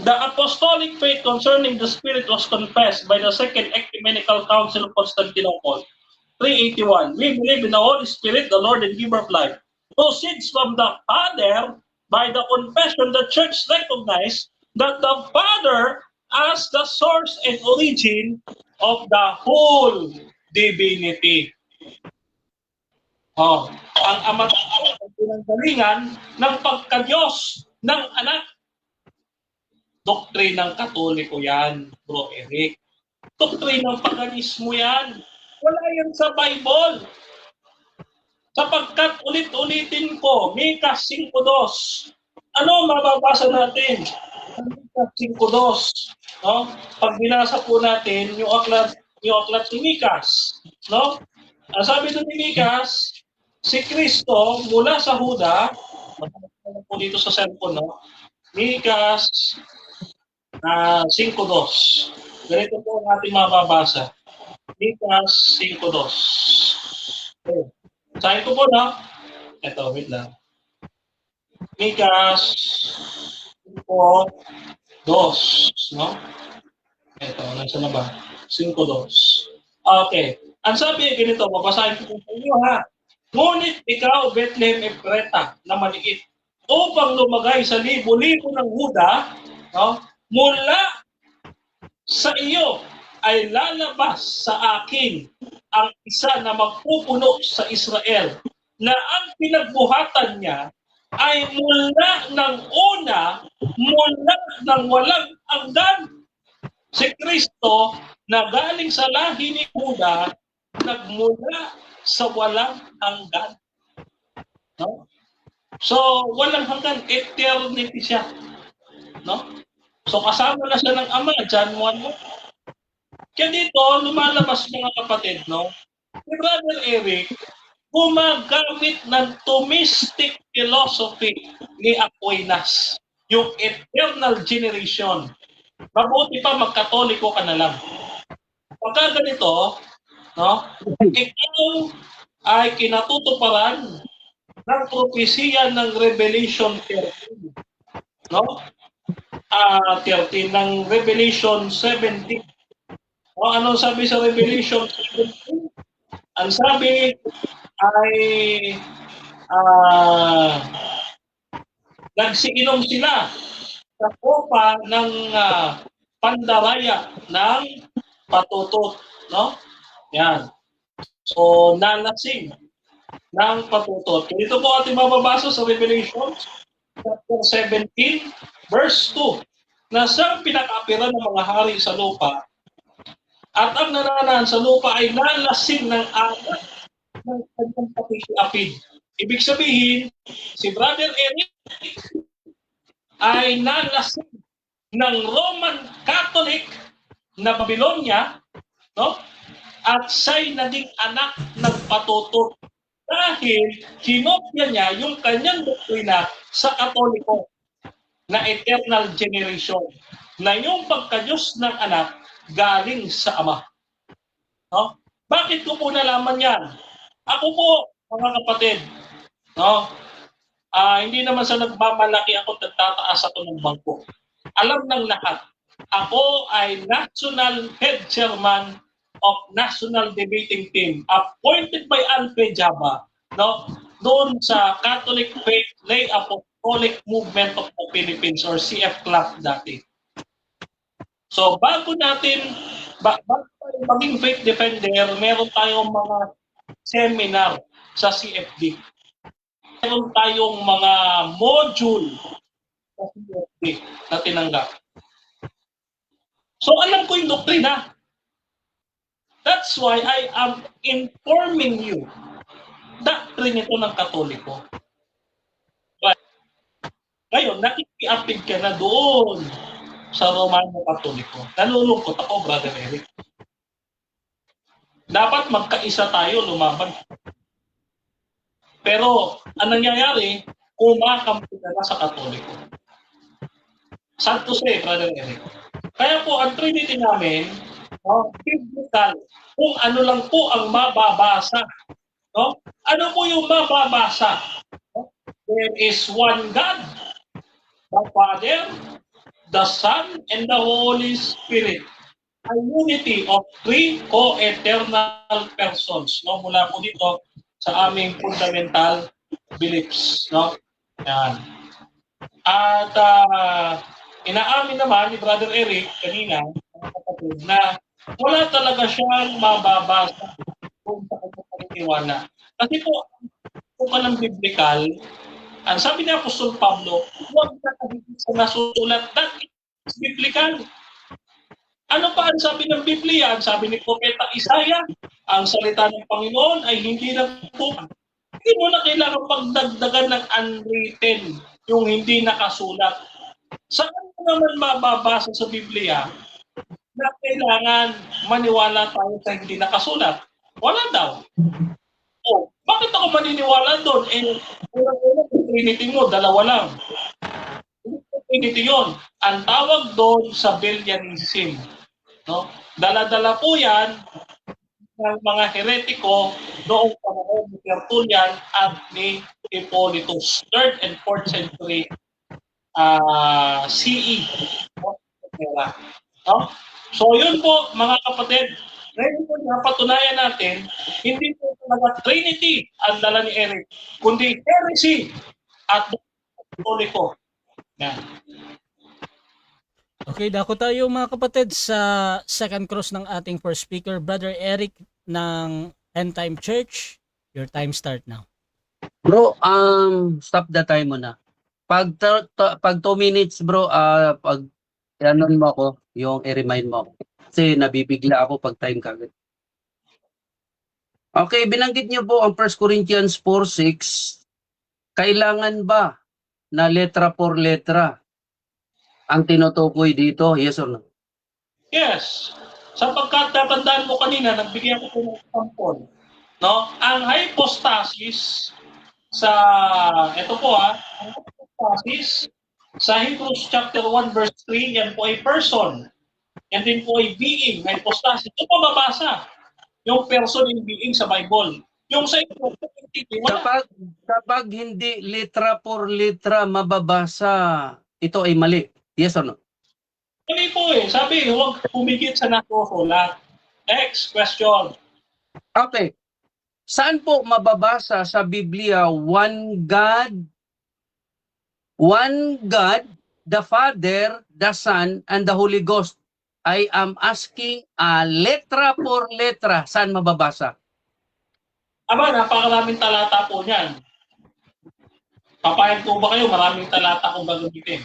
S4: The apostolic faith concerning the Spirit was confessed by the Second Ecumenical Council of Constantinople, 381. We believe in the Holy Spirit, the Lord and Giver of life, who proceeds from the Father. By the confession, the Church recognized that the Father as the source and origin of the whole divinity. Ang Ama ang pinanggalingan ng pagka-Diyos ng anak. Doktrin ng Katoliko yan, Bro Eric. Doktrin ng paganismo yan. Wala yan sa Bible. Sapagkat ulit-ulitin ko, Mika 5:2. Ano mababasa natin? Mika 5:2. No? Pag binasa po natin yung aklat ni Mikas, no? Ang sabi doon ni Mikas, si Kristo mula sa Huda, po dito sa cellphone, no? Mikas 5:2. Ganito po ang ating mababasa. Mikas 5:2. Okay. Sabi ko po na. Ito, wait lang. Mikas 5:2. No? Ito, nasa na ba? 5:2. Okay. Ang sabi ganito, babasahin ko po sa inyo Ngunit ikaw, Bethlehem Ephrata, na maliit, upang lumagay sa libo-libo ng Huda, no? Mula sa iyo ay lalabas sa akin ang isa na magpupuno sa Israel, na ang pinagbuhatan niya ay mula ng una, mula ng walang hanggan. Si Kristo na galing sa lahi ni Huda, nagmula sa walang hanggan. No? So, walang hanggan, eternity siya. No? So, kasama na siya ng Ama, John 1. Kaya dito, lumalabas mga kapatid, no? Si Brother Eric, gumagamit ng Thomistic philosophy ni Aquinas, yung eternal generation. Mabuti pa magkatoliko ka na lang. Pagka ganito, no? Ikaw ay kinatutuparan ng propesya ng Revelation 13. No? 13 ng Revelation 17. Ano sabi sa Revelation 17? Ang sabi ay nagsiinom sila sa kopa ng pandaraya ng patutot, no? Yan. So, nalasing ng patutot. Dito po ating mababasa sa Revelation chapter 17, verse 2, na siyang pinakaapiran ng mga hari sa lupa, at ang nananahan sa lupa ay nalasing ng agat ng kanyang pakikiapid. Ibig sabihin, si Brother Eric ay nalasing ng Roman Catholic na Babylonia, no? At siya'y naging anak ng patuto dahil kinopya niya yung kanyang doktrina sa Katoliko na eternal generation, na yung pagka-Diyos ng anak galing sa Ama. No? Bakit ko po nalaman yan? Ako po, mga kapatid, no? Hindi naman sa nagmamalaki ako, nagtataas ako ng bangko. Alam ng lahat, ako ay National Head Chairman of National Debating Team appointed by Alpe Java, no? Doon sa Catholic Faith Lay Apostolic Movement of the Philippines or CF Club dati. So bago natin bago tayo maging faith defender, meron tayong mga seminar sa CFD. Meron tayong mga module sa CFD na tinanggap. So alam ko yung doktrina. That's why I am informing you doctrine ito ng Katoliko. But, ngayon, nakikiapid ka na doon sa Romano Katoliko. Nalulungkot ako, Brother Eric. Dapat magkaisa tayo lumaban. Pero, ang nangyayari, kumakampi ka na sa Katoliko. Sad to say, Brother Eric. Kaya po, ang Trinity namin, biblical, kung ano lang po ang mababasa. No? Ano po yung mababasa? There is one God, the Father, the Son, and the Holy Spirit. A unity of three co-eternal persons. No? Mula po dito sa aming fundamental beliefs. No? Yan. At inaamin naman ni Brother Eric kanina na wala talaga siyang mababasa kung sa kanyang paniniwala. Kasi po, kung ka ng biblical, ang sabi ni Apostol Pablo, huwag na kahigit sa nasusulat dahil biblical. Ano pa ang sabi ng Biblia? Ang sabi ni Propeta Isaiah, ang salita ng Panginoon ay hindi lang po. Hindi mo na kailangan pagdagdagan ng unwritten, yung hindi nakasulat. Saan mo naman mababasa sa Biblia na kailangan maniwala tayo sa hindi nakasulat? Wala daw. Oh, bakit ako maniniwala doon? Unang-una, Trinity mo, dalawa lang. Trinity yun. Ang tawag doon sa Belianism. No? Dala-dala po yan ng mga heretiko noong panahon ni Tertullian at ni Hippolytus. 3rd and 4th century CE. No? So yun po, mga kapatid. Ngayon po, napatunayan natin, hindi po talaga Trinity ang dala ni Eric, kundi heresy at Katoliko. Yan.
S2: Okay, dako tayo mga kapatid sa second cross ng ating first speaker, Brother Eric ng End Time Church. Your time start now.
S3: Bro, stop the time muna. Pag 2 minutes, bro, pag ano mo ako, yung i-remind mo ako. Kasi nabibigla ako pag time kagad. Okay, binanggit niyo po ang 1 Corinthians 4:6. Kailangan ba na letra por letra ang tinutukoy dito? Yes or no?
S4: Yes. Sapagkat tatandaan mo kanina, nagbigyan ko po ng example. No? Ang hypostasis sa, ito po ang hypostasis sa Hebrews chapter 1 verse 3, yan po ay person. Yan din po ay being, hypostasis. Ito po mabasa. Yung person in being sa Bible. Yung sa ito,
S3: Kapag hindi letra por letra mababasa, ito ay mali. Yes or no?
S4: Hindi po eh. Sabi, huwag pumigit sa nasusulat. Next question.
S3: Okay. Saan po mababasa sa Biblia one God, the Father, the Son, and the Holy Ghost? I am asking letra por letra. Saan mababasa?
S4: Aba, napakaraming talata po niyan. Papayag po ba kayo? Maraming talata kung gagamitin.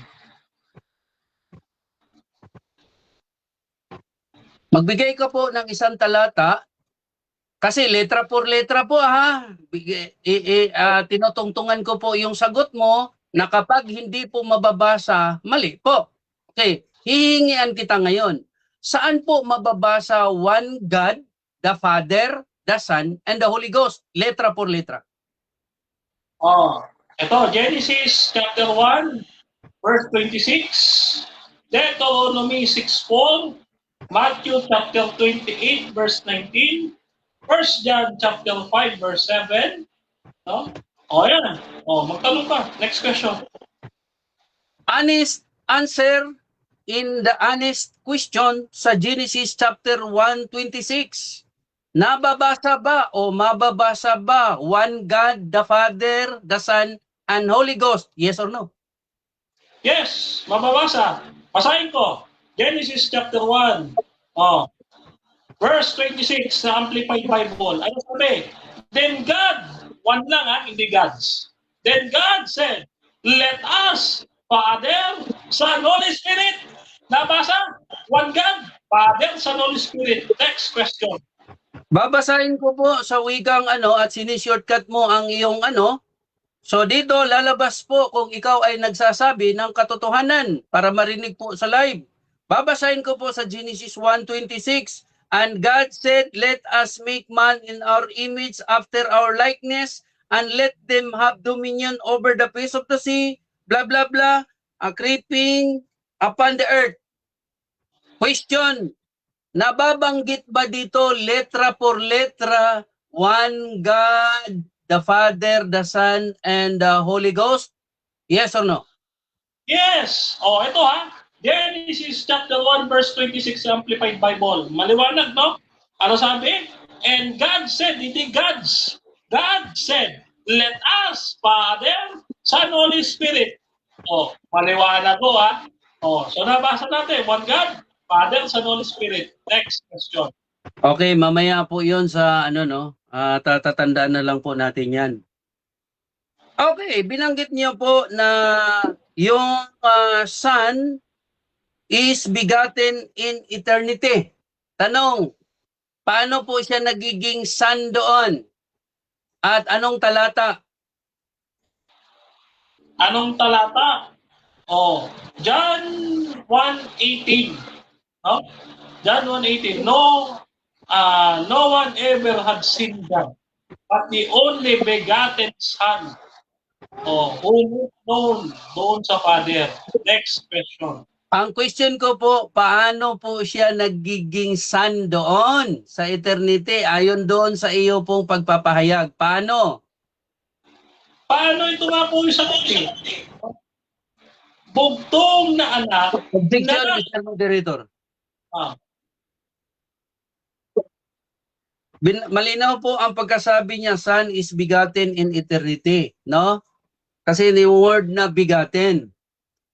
S3: Magbigay ka po ng isang talata Kasi letra por letra po ha. Tinutungtungan ko po yung sagot mo na kapag hindi po mababasa, mali po. Okay, hihingian kita ngayon. Saan po mababasa one God, the Father, the Son, and the Holy Ghost? Letra por letra.
S4: Ito, Genesis chapter 1, verse 26, Deuteronomy 6:4, Matthew chapter 28, verse 19, 1 John chapter 5, verse 7. No? Yan. Magtanong ka. Next question.
S3: Honest answer in the honest question sa Genesis chapter 1:26. Nababasa ba o mababasa ba one God, the Father, the Son, and Holy Ghost? Yes or no?
S4: Yes, mababasa. Basahin ko. Genesis chapter 1. Verse 26 sa Amplified Bible. Ano sabi? Then God, one lang hindi gods. Then God said, let us, Father, Son, Holy Spirit. Nabasa? One God, Father, Son, Holy Spirit. Next question.
S3: Babasahin ko po sa wikang at sinishortcut mo ang iyong So dito lalabas po kung ikaw ay nagsasabi ng katotohanan para marinig po sa live. Babasahin ko po sa Genesis 1:26. And God said, let us make man in our image after our likeness, and let them have dominion over the face of the sea, blah, blah, blah, creeping upon the earth. Question, nababanggit ba dito letra por letra, one God, the Father, the Son, and the Holy Ghost? Yes or no?
S4: Yes. Ito Genesis chapter 1 verse 26 Amplified Bible. Maliwanag, no? Ano sabi? And God said, hindi gods. God said, let us, Father, Son, Holy Spirit. Maliwanag ko so nabasa natin, one God, Father, Son, Holy Spirit. Next question.
S3: Okay, mamaya po 'yon sa tatatandaan na lang po natin 'yan. Okay, binanggit niyo po na yung Son is begotten in eternity. Tanong, paano po siya nagiging Son doon? At anong talata?
S4: Anong talata? John 1:18. No? John 1:18. No one ever had seen God, but the only begotten Son, who is known doon sa Father. Next question.
S3: Ang question ko po, paano po siya nagiging Son doon sa eternity ayon doon sa iyo pong pagpapahayag? Paano?
S4: Paano ito nga po yung sagot bugtong na anak.
S3: Objection, Mr. Moderator. Malinaw po ang pagkasabi niya, Son is begotten in eternity, no? Kasi yung word na begotten.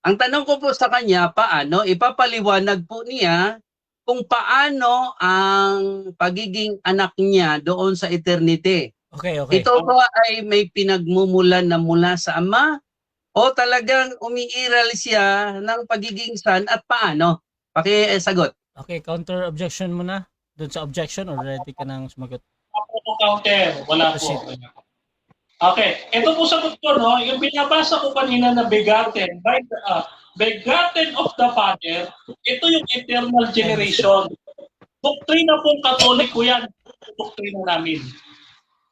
S3: Ang tanong ko po sa kanya, paano? Ipapaliwanag po niya kung paano ang pagiging anak niya doon sa eternity.
S2: Okay.
S3: Ito ba ay may pinagmumulan na mula sa Ama? O talagang umiiral siya ng pagiging Son at paano? Pakisagot.
S2: Okay, counter objection muna. Doon sa objection or ready ka nang sumagot?
S4: Ako po counter. Wala po. Okay. Ito po sagot ko, no? Yung binabasa ko kanina na begotten, begotten of the Father, ito yung eternal generation. Doktrina pong Katoliko yan. Doktrina namin.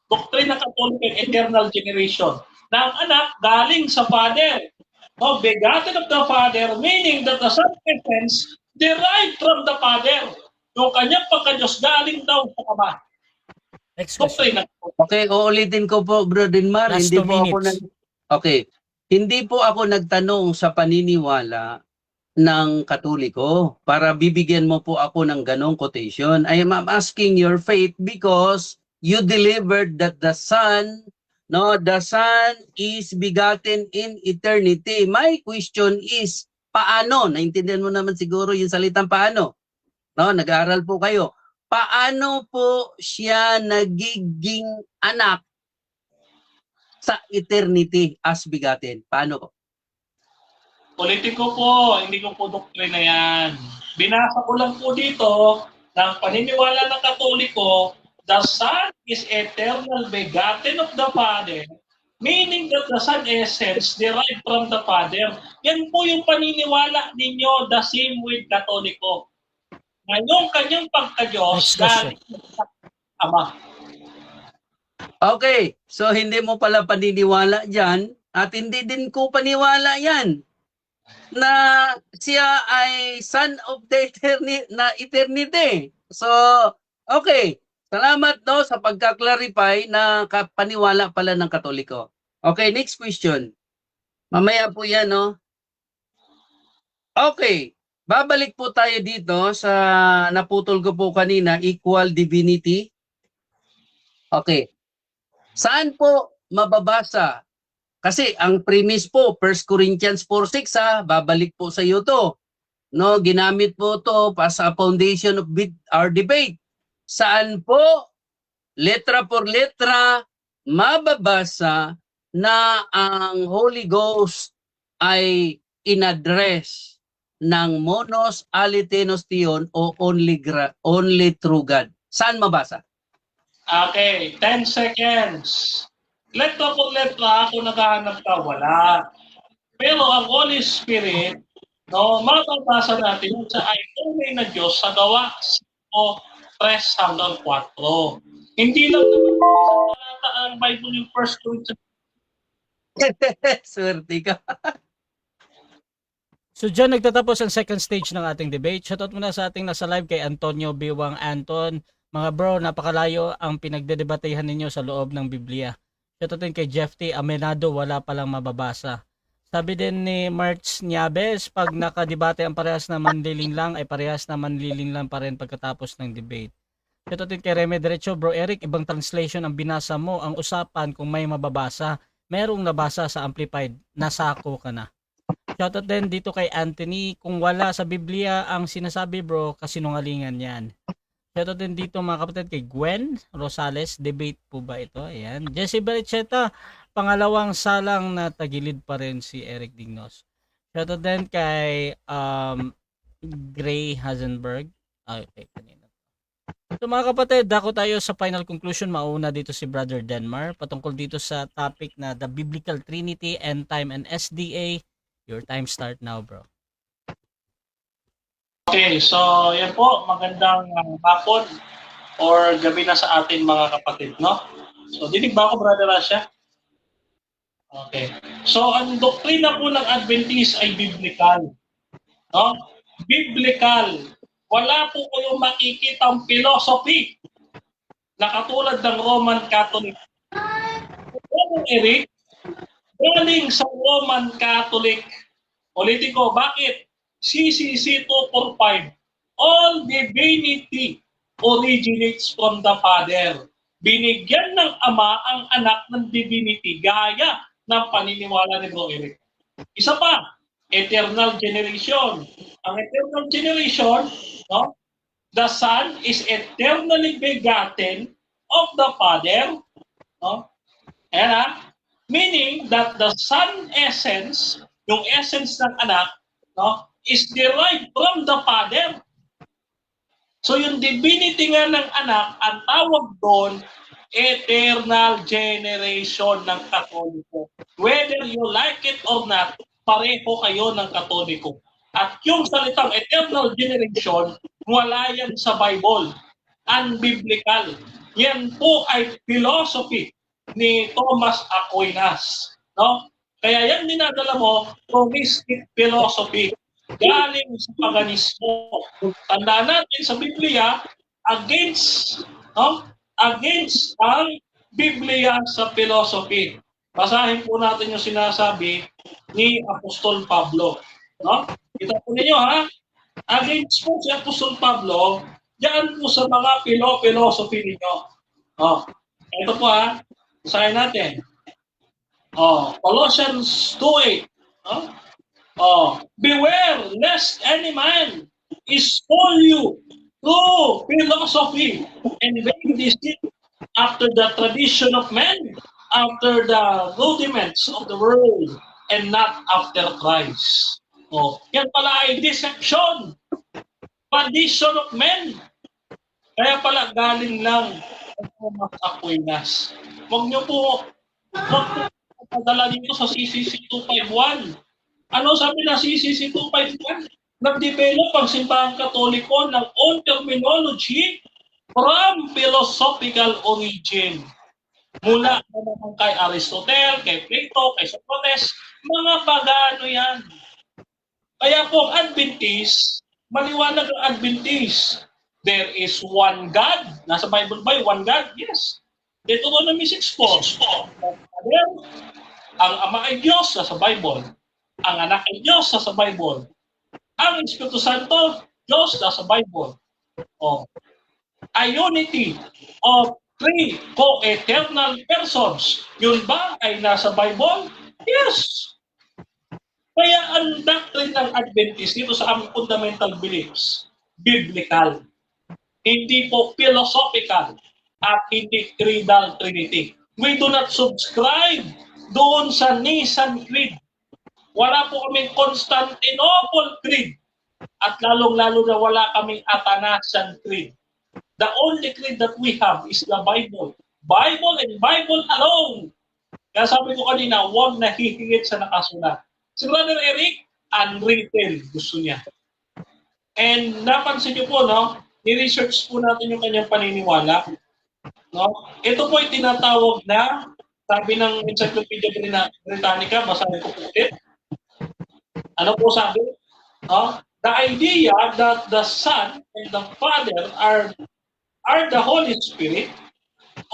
S4: Doktrina Katoliko yung eternal generation. Na ang anak galing sa Father. No? Begotten of the Father, meaning that the Son essence derived from the Father. Yung kanyang pagka-Diyos galing daw sa Ama.
S2: Next question.
S3: Okay, uulitin ko po, Bro Denmar.
S2: Last
S3: Hindi
S2: 2
S3: po ako
S2: minutes.
S3: Hindi po ako nagtanong sa paniniwala ng Katoliko para bibigyan mo po ako ng ganong quotation. I am asking your faith because you delivered that the Son is begotten in eternity. My question is, paano? Naintindihan mo naman siguro yung salitang paano. No, nag-aaral po kayo. Paano po siya nagiging anak sa eternity as begotten? Paano po?
S4: Politiko po, hindi ko po doktrina yan. Binasa ko lang po dito ng paniniwala ng Katoliko the Son is eternal begotten of the Father, meaning that the Son essence derived from the Father. Yan po yung paniniwala ninyo, the same with Katoliko. Na yung kanyang pagka-Diyos
S2: Next question.
S4: galing sa Ama.
S3: Okay, so hindi mo pala paniniwala dyan at hindi din ko paniwala yan na siya ay son of the eternity. So, okay. Salamat no sa pagka-clarify na paniwala pala ng Katoliko. Okay, next question. Mamaya po yan, no? Okay. Babalik po tayo dito sa naputol ko po kanina, equal divinity. Okay. Saan po mababasa? Kasi ang premise po, 1 Corinthians 4:6 babalik po sa iyo to. No, ginamit po to as a foundation of our debate. Saan po letra por letra mababasa na ang Holy Ghost ay in-address ng monos alitenos tion o only true God? Saan mabasa?
S4: Okay, 10 seconds. Letra po letra, ako naghahanap ka, wala. Pero ang Holy Spirit, no, mababasa natin yun sa ay tunay na Diyos sa gawa o 3:4. Hindi lang naman po isang talata ang Bible yung 1 Corinthians.
S3: Swerte ka.
S2: So dyan nagtatapos ang second stage ng ating debate. Shoutout muna sa ating nasa live kay Antonio Biwang Anton. Mga bro, napakalayo ang pinagdedebatehan ninyo sa loob ng Biblia. Shoutout din kay Jeff T. Amenado, wala palang mababasa. Sabi din ni March Niabes, pag nakadebate ang parehas na manliling lang, ay parehas na manliling lang pa rin pagkatapos ng debate. Shoutout din kay Reme Derecho, bro Eric, ibang translation ang binasa mo. Ang usapan kung may mababasa, merong nabasa sa Amplified, nasako ka na. Shoutout din dito kay Anthony, kung wala sa Biblia ang sinasabi bro, kasinungalingan yan. Shoutout din dito mga kapatid kay Gwen Rosales, debate po ba ito? Ayan. Jesse Baricheta, pangalawang salang na tagilid pa rin si Eric Dignos. Shoutout din kay Gray Hazenberg. Okay, kanina. So mga kapatid, dako tayo sa final conclusion. Mauna dito si Brother Denmar patungkol dito sa topic na the Biblical Trinity, End Time and SDA. Your time start now, bro.
S4: Okay, so yan po, magandang hapon or gabi na sa atin mga kapatid, no? So, dinig ba ako, Brother Rasha? Okay. So, ang doktrina po ng Adventist ay biblical. No? Biblical. Wala po kayong makikitang philosophy na katulad ng Roman Catholic. Eric, galing sa Roman Catholic politiko. Bakit? CCC 245. All divinity originates from the Father. Binigyan ng Ama ang anak ng divinity gaya ng paniniwala ni Bro Eric. Isa pa, eternal generation. Ang eternal generation, no? The Son is eternally begotten of the Father, no? And meaning that the Son essence, yung essence ng anak, no, is derived from the Father. So yung divinity nga ng anak, ang tawag doon, eternal generation ng Katoliko. Whether you like it or not, pareho kayo ng Katoliko. At yung salitang eternal generation, wala yan sa Bible. Unbiblical. Yan po ay philosophy ni Thomas Aquinas. No? Kaya yan dinadala mo, Thomistic philosophy. Galing sa paganismo. Tandaan natin sa Biblia, against ang Biblia sa philosophy. Basahin po natin yung sinasabi ni Apostol Pablo. No? Kita po ninyo against po si Apostol Pablo, diyan po sa mga philosophy ninyo. Ito po basahin natin. Colossians 2:8. Beware lest any man is call you through philosophy and vain deceit after the tradition of men, after the rudiments of the world, and not after Christ. Yan pala ay deception, tradition of men. Kaya pala galing lang Thomas Aquinas. Huwag niyo po padala dito sa CCC 251. Ano sabi na CCC 251? Nag-develop ang simbahang Katoliko ng own terminology from philosophical origin. Mula naman kay Aristotle, kay Plato, kay Socrates, mga pagano yan. Kaya po ang Adventist, maliwanag ang Adventist. There is one God. Nasa Bible ba one God? Yes. Deuteronomy 6:4. Ang Ama ay Diyos sa Bible. Ang Anak ay Diyos sa Bible. Ang Espiritu Santo, Diyos sa Bible. Oh. A unity of three co-eternal persons. Yun ba ay nasa Bible? Yes. Kaya ang doctrine ng Adventist dito sa aming fundamental beliefs, biblical. Hindi po philosophical at hindi creedal trinity. We do not subscribe doon sa Nicene Creed. Wala po kaming Constantinople Creed. At lalong-lalo na wala kaming Athanasian Creed. The only creed that we have is the Bible. Bible and Bible alone. Kaya sabi ko kanina, huwag nahihingit sa nakasulat. Si Brother Eric, unwritten gusto niya. And napansin niyo po, no? Ni-research po natin yung kanyang paniniwala. No? Ito po ay tinatawag na, sabi ng Encyclopedia Britannica, basahin ko po ulit. Ano po sabi? No? The idea that the Son and the Father are the Holy Spirit,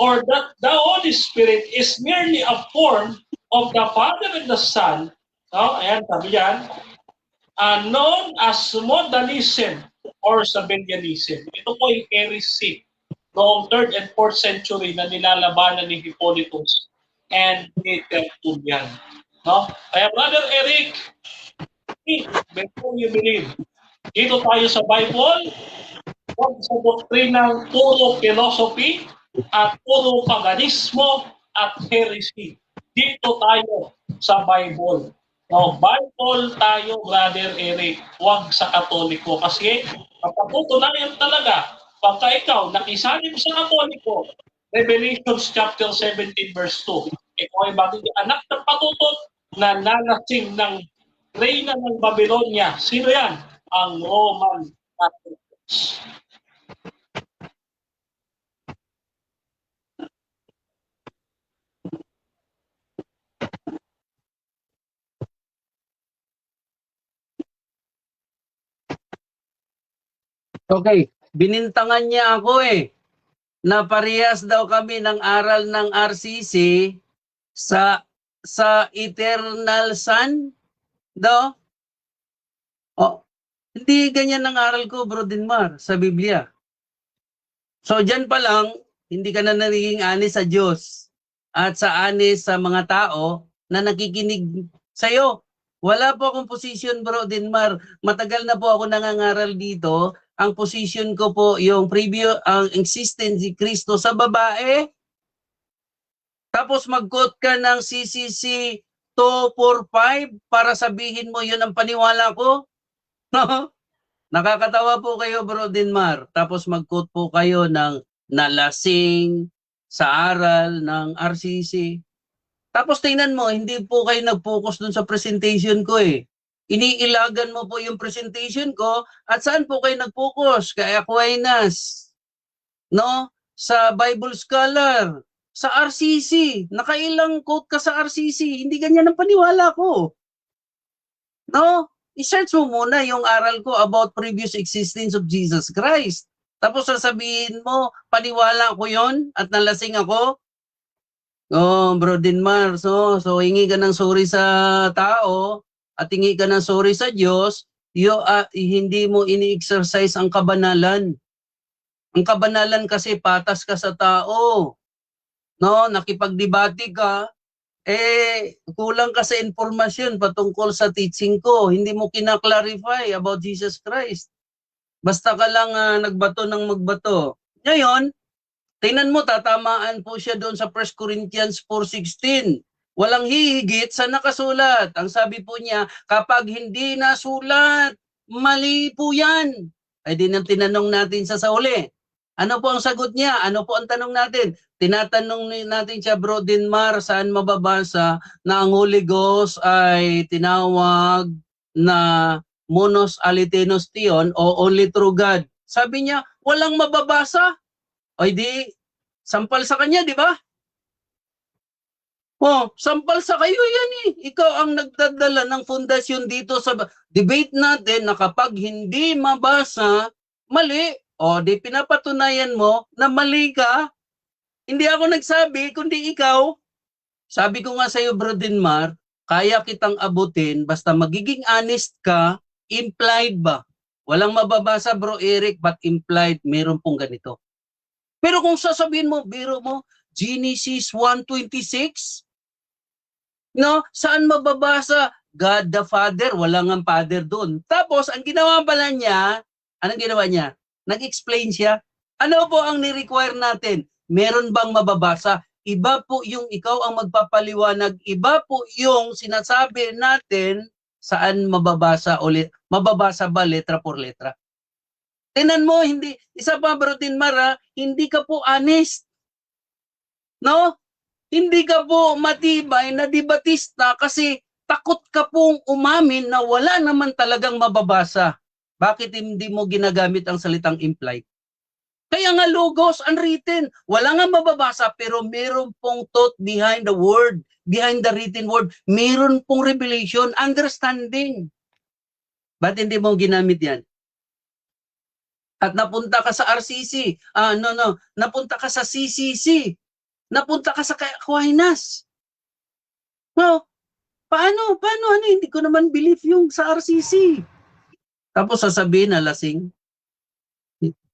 S4: or that the Holy Spirit is merely a form of the Father and the Son, no? Ayan, sabi yan, known as modalism or Sabellianism. Ito po yung heresy noong 3rd and 4th century na nilalabanan ni Hippolytus and ni Tertullian. No? Kaya Brother Eric, before you believe, dito tayo sa Bible, huwag sa doktrinang puro philosophy at puro paganismo at heresy. Dito tayo sa Bible. No, Bible tayo, Brother Eric, huwag sa Katoliko. Kasi kapatutunayan talaga, pagka ikaw nakisanib sa Katoliko, Revelations chapter 17 verse 2, ikaw ay magiging anak ng patutot na nalasing ng reyna ng Babylonia. Sino yan? Ang Roman Catholics.
S3: Okay, binintangan niya ako na parehas daw kami ng aral ng RCC sa Eternal Son daw. Oh, hindi ganyan ang aral ko, Bro Denmar, sa Biblia. So diyan pa lang, hindi ka na nagiging ani sa Diyos at sa ani sa mga tao na nakikinig sa iyo. Wala po akong position, Bro Denmar. Matagal na po ako nangangaral dito. Ang position ko po yung ang existence ni Kristo sa babae. Tapos mag-quote ka ng CCC 245 para sabihin mo yun ang paniwala ko. Nakakatawa po kayo, Bro Denmar. Tapos mag-quote po kayo ng nalasing sa aral ng RCC. Tapos tingnan mo, hindi po kayo nag-focus dun sa presentation ko Iniilagan mo po yung presentation ko at saan po kayo nag-focus? Kay Aquinas, no? Sa Bible Scholar, sa RCC. Nakailang quote ka sa RCC, hindi ganyan ang paniwala ko. No? I-search mo muna yung aral ko about previous existence of Jesus Christ. Tapos sasabihin mo, paniwala ko yon at nalasing ako. Oh, Bro Denmar, so hingi ka ng sorry sa tao at hingi ka ng sorry sa Diyos, hindi mo ini-exercise ang kabanalan. Ang kabanalan kasi patas ka sa tao. No, nakipagdebate ka, kulang ka sa informasyon patungkol sa teaching ko. Hindi mo kina-clarify about Jesus Christ. Basta ka lang nagbato ng magbato. Ngayon, tingnan mo, tatamaan po siya doon sa 1 Corinthians 4:16. Walang hihigit sa nakasulat. Ang sabi po niya, kapag hindi nasulat, mali po yan. Ay din ang tinanong natin sa uli. Ano po ang sagot niya? Ano po ang tanong natin? Tinatanong natin siya, Bro Denmar, saan mababasa na ang Holy Ghost ay tinawag na monos alitenos tion o only true God? Sabi niya, walang mababasa. O di, sampal sa kanya, di ba? Oh, sampal sa kayo yan eh. Ikaw ang nagdadala ng fundasyon dito sa debate natin na kapag hindi mabasa, mali. O, di pinapatunayan mo na mali ka. Hindi ako nagsabi, kundi ikaw. Sabi ko nga sa iyo, Bro Denmar, kaya kitang abutin basta magiging honest ka, implied ba? Walang mababasa, Bro Eric, but implied, meron pong ganito. Pero kung sasabihin mo, biro mo, Genesis 1:26, no? Saan mababasa? God the Father, walang ang Father doon. Tapos, ang ginawa pala niya, anong ginawa niya? Nag-explain siya. Ano po ang ni-require natin? Meron bang mababasa? Iba po yung ikaw ang magpapaliwanag. Iba po yung sinasabi natin saan mababasa ulit. Mababasa ba letra por letra? Tinan mo, hindi. Isa pa, Bro Denmar, hindi ka po honest. No? Hindi ka po matibay na debatista kasi takot ka pong umamin na wala naman talagang mababasa. Bakit hindi mo ginagamit ang salitang implied? Kaya nga logos, unwritten. Wala nga mababasa pero meron pong thought behind the word, behind the written word. Meron pong revelation, understanding. Ba't hindi mo ginamit yan? At napunta ka sa RCC. Napunta ka sa CCC. Napunta ka sa Aquinas. No, paano? Hindi ko naman believe yung sa RCC. Tapos sasabihin na lasing.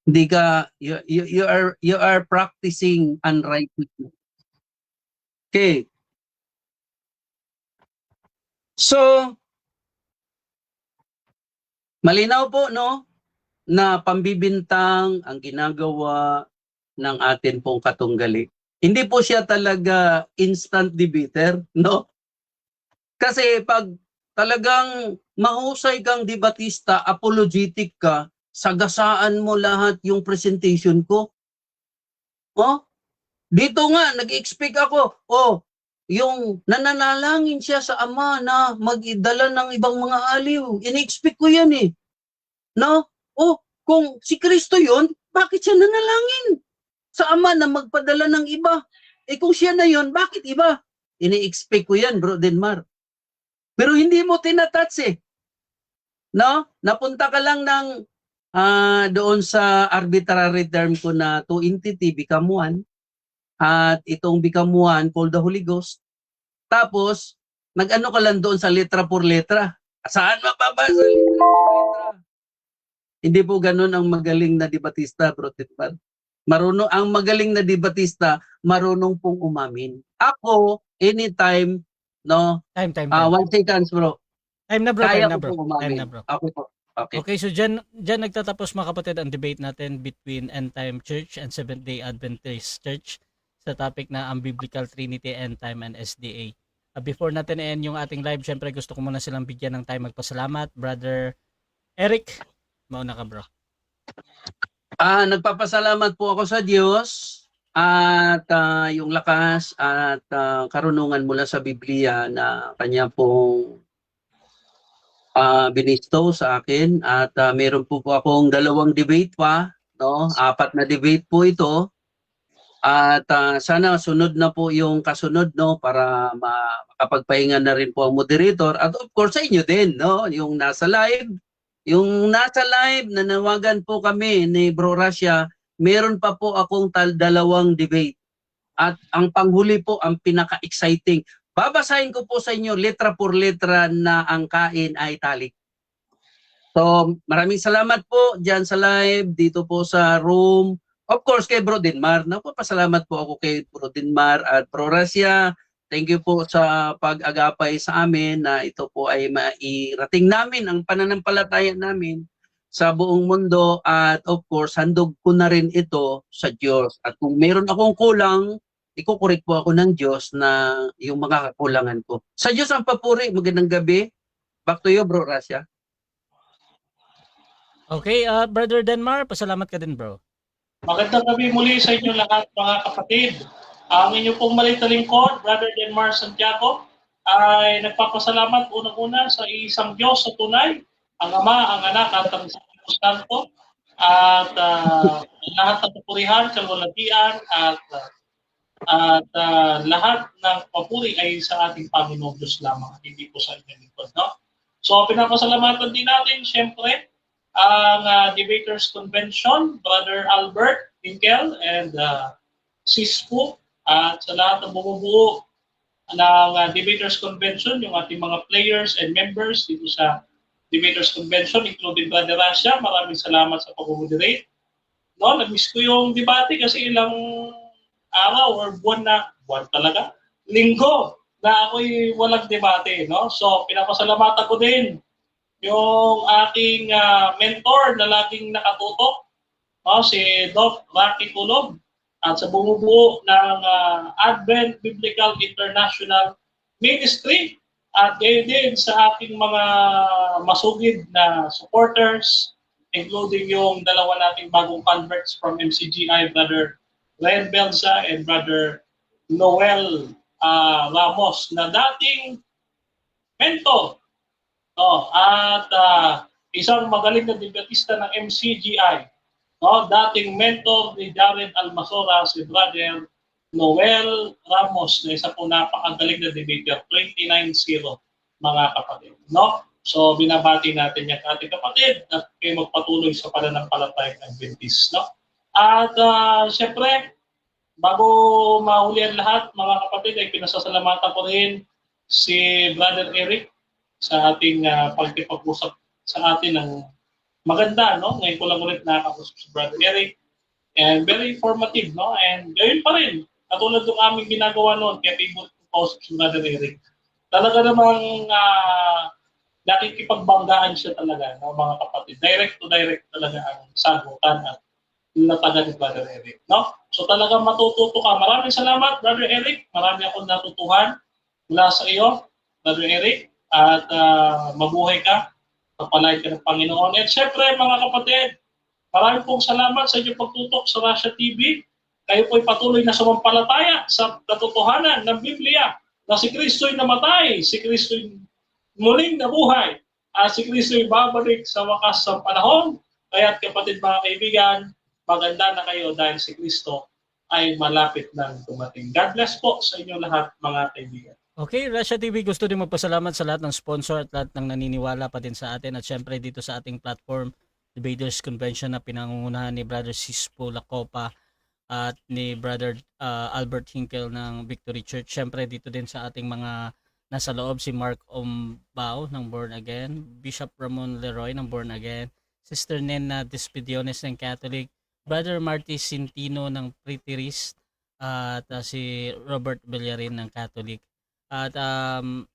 S3: Hindi ka, you are practicing unrighteousness. Okay. So, malinaw po, no, na pambibintang ang ginagawa ng atin pong katunggali. Hindi po siya talaga instant debater, no? Kasi pag talagang mahusay kang debatista, apologetic ka, sagasaan mo lahat yung presentation ko. Oh, dito nga, nag-expect ako, yung nananalangin siya sa Ama na mag-idala ng ibang mga aliw. In-expect ko yan eh. No? Kung si Kristo yun, bakit siya nanalangin sa Ama na magpadala ng iba? Kung siya na yun, bakit iba? Ini-expect ko yan, Bro Denmar. Pero hindi mo tinatouch eh. No? Napunta ka lang ng doon sa arbitrary term ko na two entity become one. At itong become one called the Holy Ghost. Tapos, nag-ano ka lang doon sa letra por letra. Saan mababasa letra por letra? Hindi po ganun ang magaling na debatista, Bro Denmar. Ang magaling na debatista, marunong pong umamin. Ako, anytime, no?
S2: Time.
S3: 1 seconds, bro.
S2: Time na bro,
S3: Kaya
S2: time na
S3: ko
S2: bro.
S3: pong umamin.
S2: Time na bro.
S3: Okay po. Okay.
S2: Okay, so dyan nagtatapos mga kapatid ang debate natin between End Time Church and Seventh-day Adventist Church sa topic na ang Biblical Trinity, End Time, and SDA. Before natin i-end yung ating live, syempre gusto ko muna silang bigyan ng time magpasalamat. Brother Eric, mauna ka bro.
S3: Nagpapasalamat po ako sa Diyos at yung lakas at karunungan mula sa Biblia na kanya pong binisto sa akin at meron po akong 2 debate pa, no? 4 na debate po ito. At sana sunod na po yung kasunod, no, para makapagpahinga na rin po ang moderator at of course sa inyo din, no, yung nasa live nanawagan po kami ni Bro Russia, meron pa po akong 2 debate. At ang panghuli po ang pinaka-exciting. Babasahin ko po sa inyo letra por letra na ang kain ay italic. So, maraming salamat po diyan sa live, dito po sa room. Of course, kay Bro Denmar. Napapasalamat po ako kay Bro Denmar at Bro Russia. Thank you po sa pag-agapay sa amin na ito po ay mairating namin ang pananampalataya namin sa buong mundo at of course, handog ko na rin ito sa Diyos. At kung meron akong kulang, ikukorek po ako ng Diyos na yung mga kakulangan ko. Sa Diyos ang papuri. Magandang gabi. Back to you, Bro Russia.
S2: Okay, Brother Denmar, pasalamat ka din bro.
S4: Magandang gabi muli sa inyo lahat mga kapatid. Ang inyo pong maliit na lingkod, Brother Denmar Santiago, ay nagpapasalamat unang-una sa isang Diyos sa tunay, ang Ama, ang Anak, at ang Espiritu Santo, at lahat ng papurihan, kalwalatian, at lahat ng papuri ay sa ating Panginoong Diyos lamang, hindi po sa inyong lingkod. No? So, pinapasalamatan din natin, syempre, ang Debaters Convention, Brother Albert Hinkel and Sispo, at sa lahat ng bumubuo ng Debaters Convention, yung ating mga players and members dito sa Debaters Convention, including Brother Rasha, maraming salamat sa pag-moderate. No, nag-miss ko yung debate kasi ilang araw or buwan talaga, linggo na ako'y walang debate. No? So, pinapasalamatan ko din yung aking mentor na laging nakatutok, si Doc Rocky Kulog, at sa bumubuo ng Advent Biblical International Ministry, at gayon din sa aking mga masugid na supporters, including yung dalawa nating bagong converts from MCGI, Brother Len Belza and Brother Noel Ramos, na dating mentor at isang magaling na debatista ng MCGI, dating mentor ni Darren Almasora, si Brother Noel Ramos, na isa po napakagaling na debater, 29-0 mga kapatid. No? So binabati natin yung ating kapatid at kayo magpatuloy sa pananampalatayang Adventist. No? At siyempre, bago mahuli ang lahat mga kapatid, ay pinasasalamatan ko rin si Brother Eric sa ating pagkipag-usap sa atin ng maganda, no? Ngayon ko lang ulit nakakausap si Brother Eric, and very informative, no? And gayon pa rin, katulad ng aming ginagawa noon, kaya favorite ko kausap si Brother Eric. Talaga namang nakikipagbanggaan siya talaga, no, mga kapatid. Direct to direct talaga ang sagutan at nataga ni Brother Eric, no? So talagang matututo ka. Maraming salamat, Brother Eric. Marami akong natutuhan mula sa iyo, Brother Eric. At mabuhay ka, papalain ka ng Panginoon. At syempre mga kapatid, maraming pong salamat sa inyong pagtutok sa Russia TV. Kayo po'y patuloy na sumampalataya sa katotohanan ng Biblia na si Kristo'y namatay, si Kristo'y muling nabuhay, at si Kristo'y babalik sa wakas ng panahon. Kaya't kapatid mga kaibigan, maganda na kayo dahil si Kristo ay malapit nang dumating. God bless po sa inyo lahat mga kaibigan.
S2: Okay, Russia TV, gusto din magpasalamat sa lahat ng sponsor at lahat ng naniniwala pa din sa atin, at syempre dito sa ating platform, Debaters Convention, na pinangungunahan ni Brother Sispo Lacopa at ni Brother Albert Hinkel ng Victory Church. Syempre dito din sa ating mga nasa loob, si Mark Ombao ng Born Again, Bishop Ramon Leroy ng Born Again, Sister Nena Despidiones ng Catholic, Brother Marty Sintino ng Preterist, at si Robert Villarin ng Catholic. At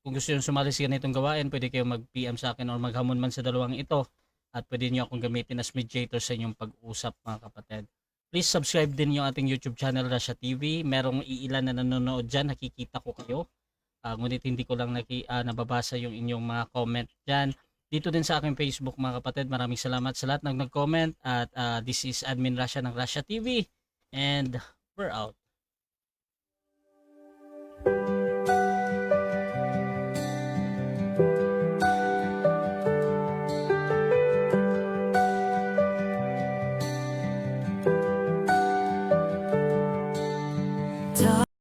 S2: kung gusto nyo sumali sa ganitong gawain, pwede kayo mag-PM sa akin or maghamon man sa dalawang ito, at pwede nyo akong gamitin as mediator sa inyong pag-usap mga kapatid. Please subscribe din yung ating YouTube channel, Russia TV. Merong iilan na nanonood dyan, nakikita ko kayo. Ngunit hindi ko lang nababasa yung inyong mga comment dyan. Dito din sa aking Facebook mga kapatid, maraming salamat sa lahat ng nag-comment. At this is Admin Russia ng Russia TV, and we're out.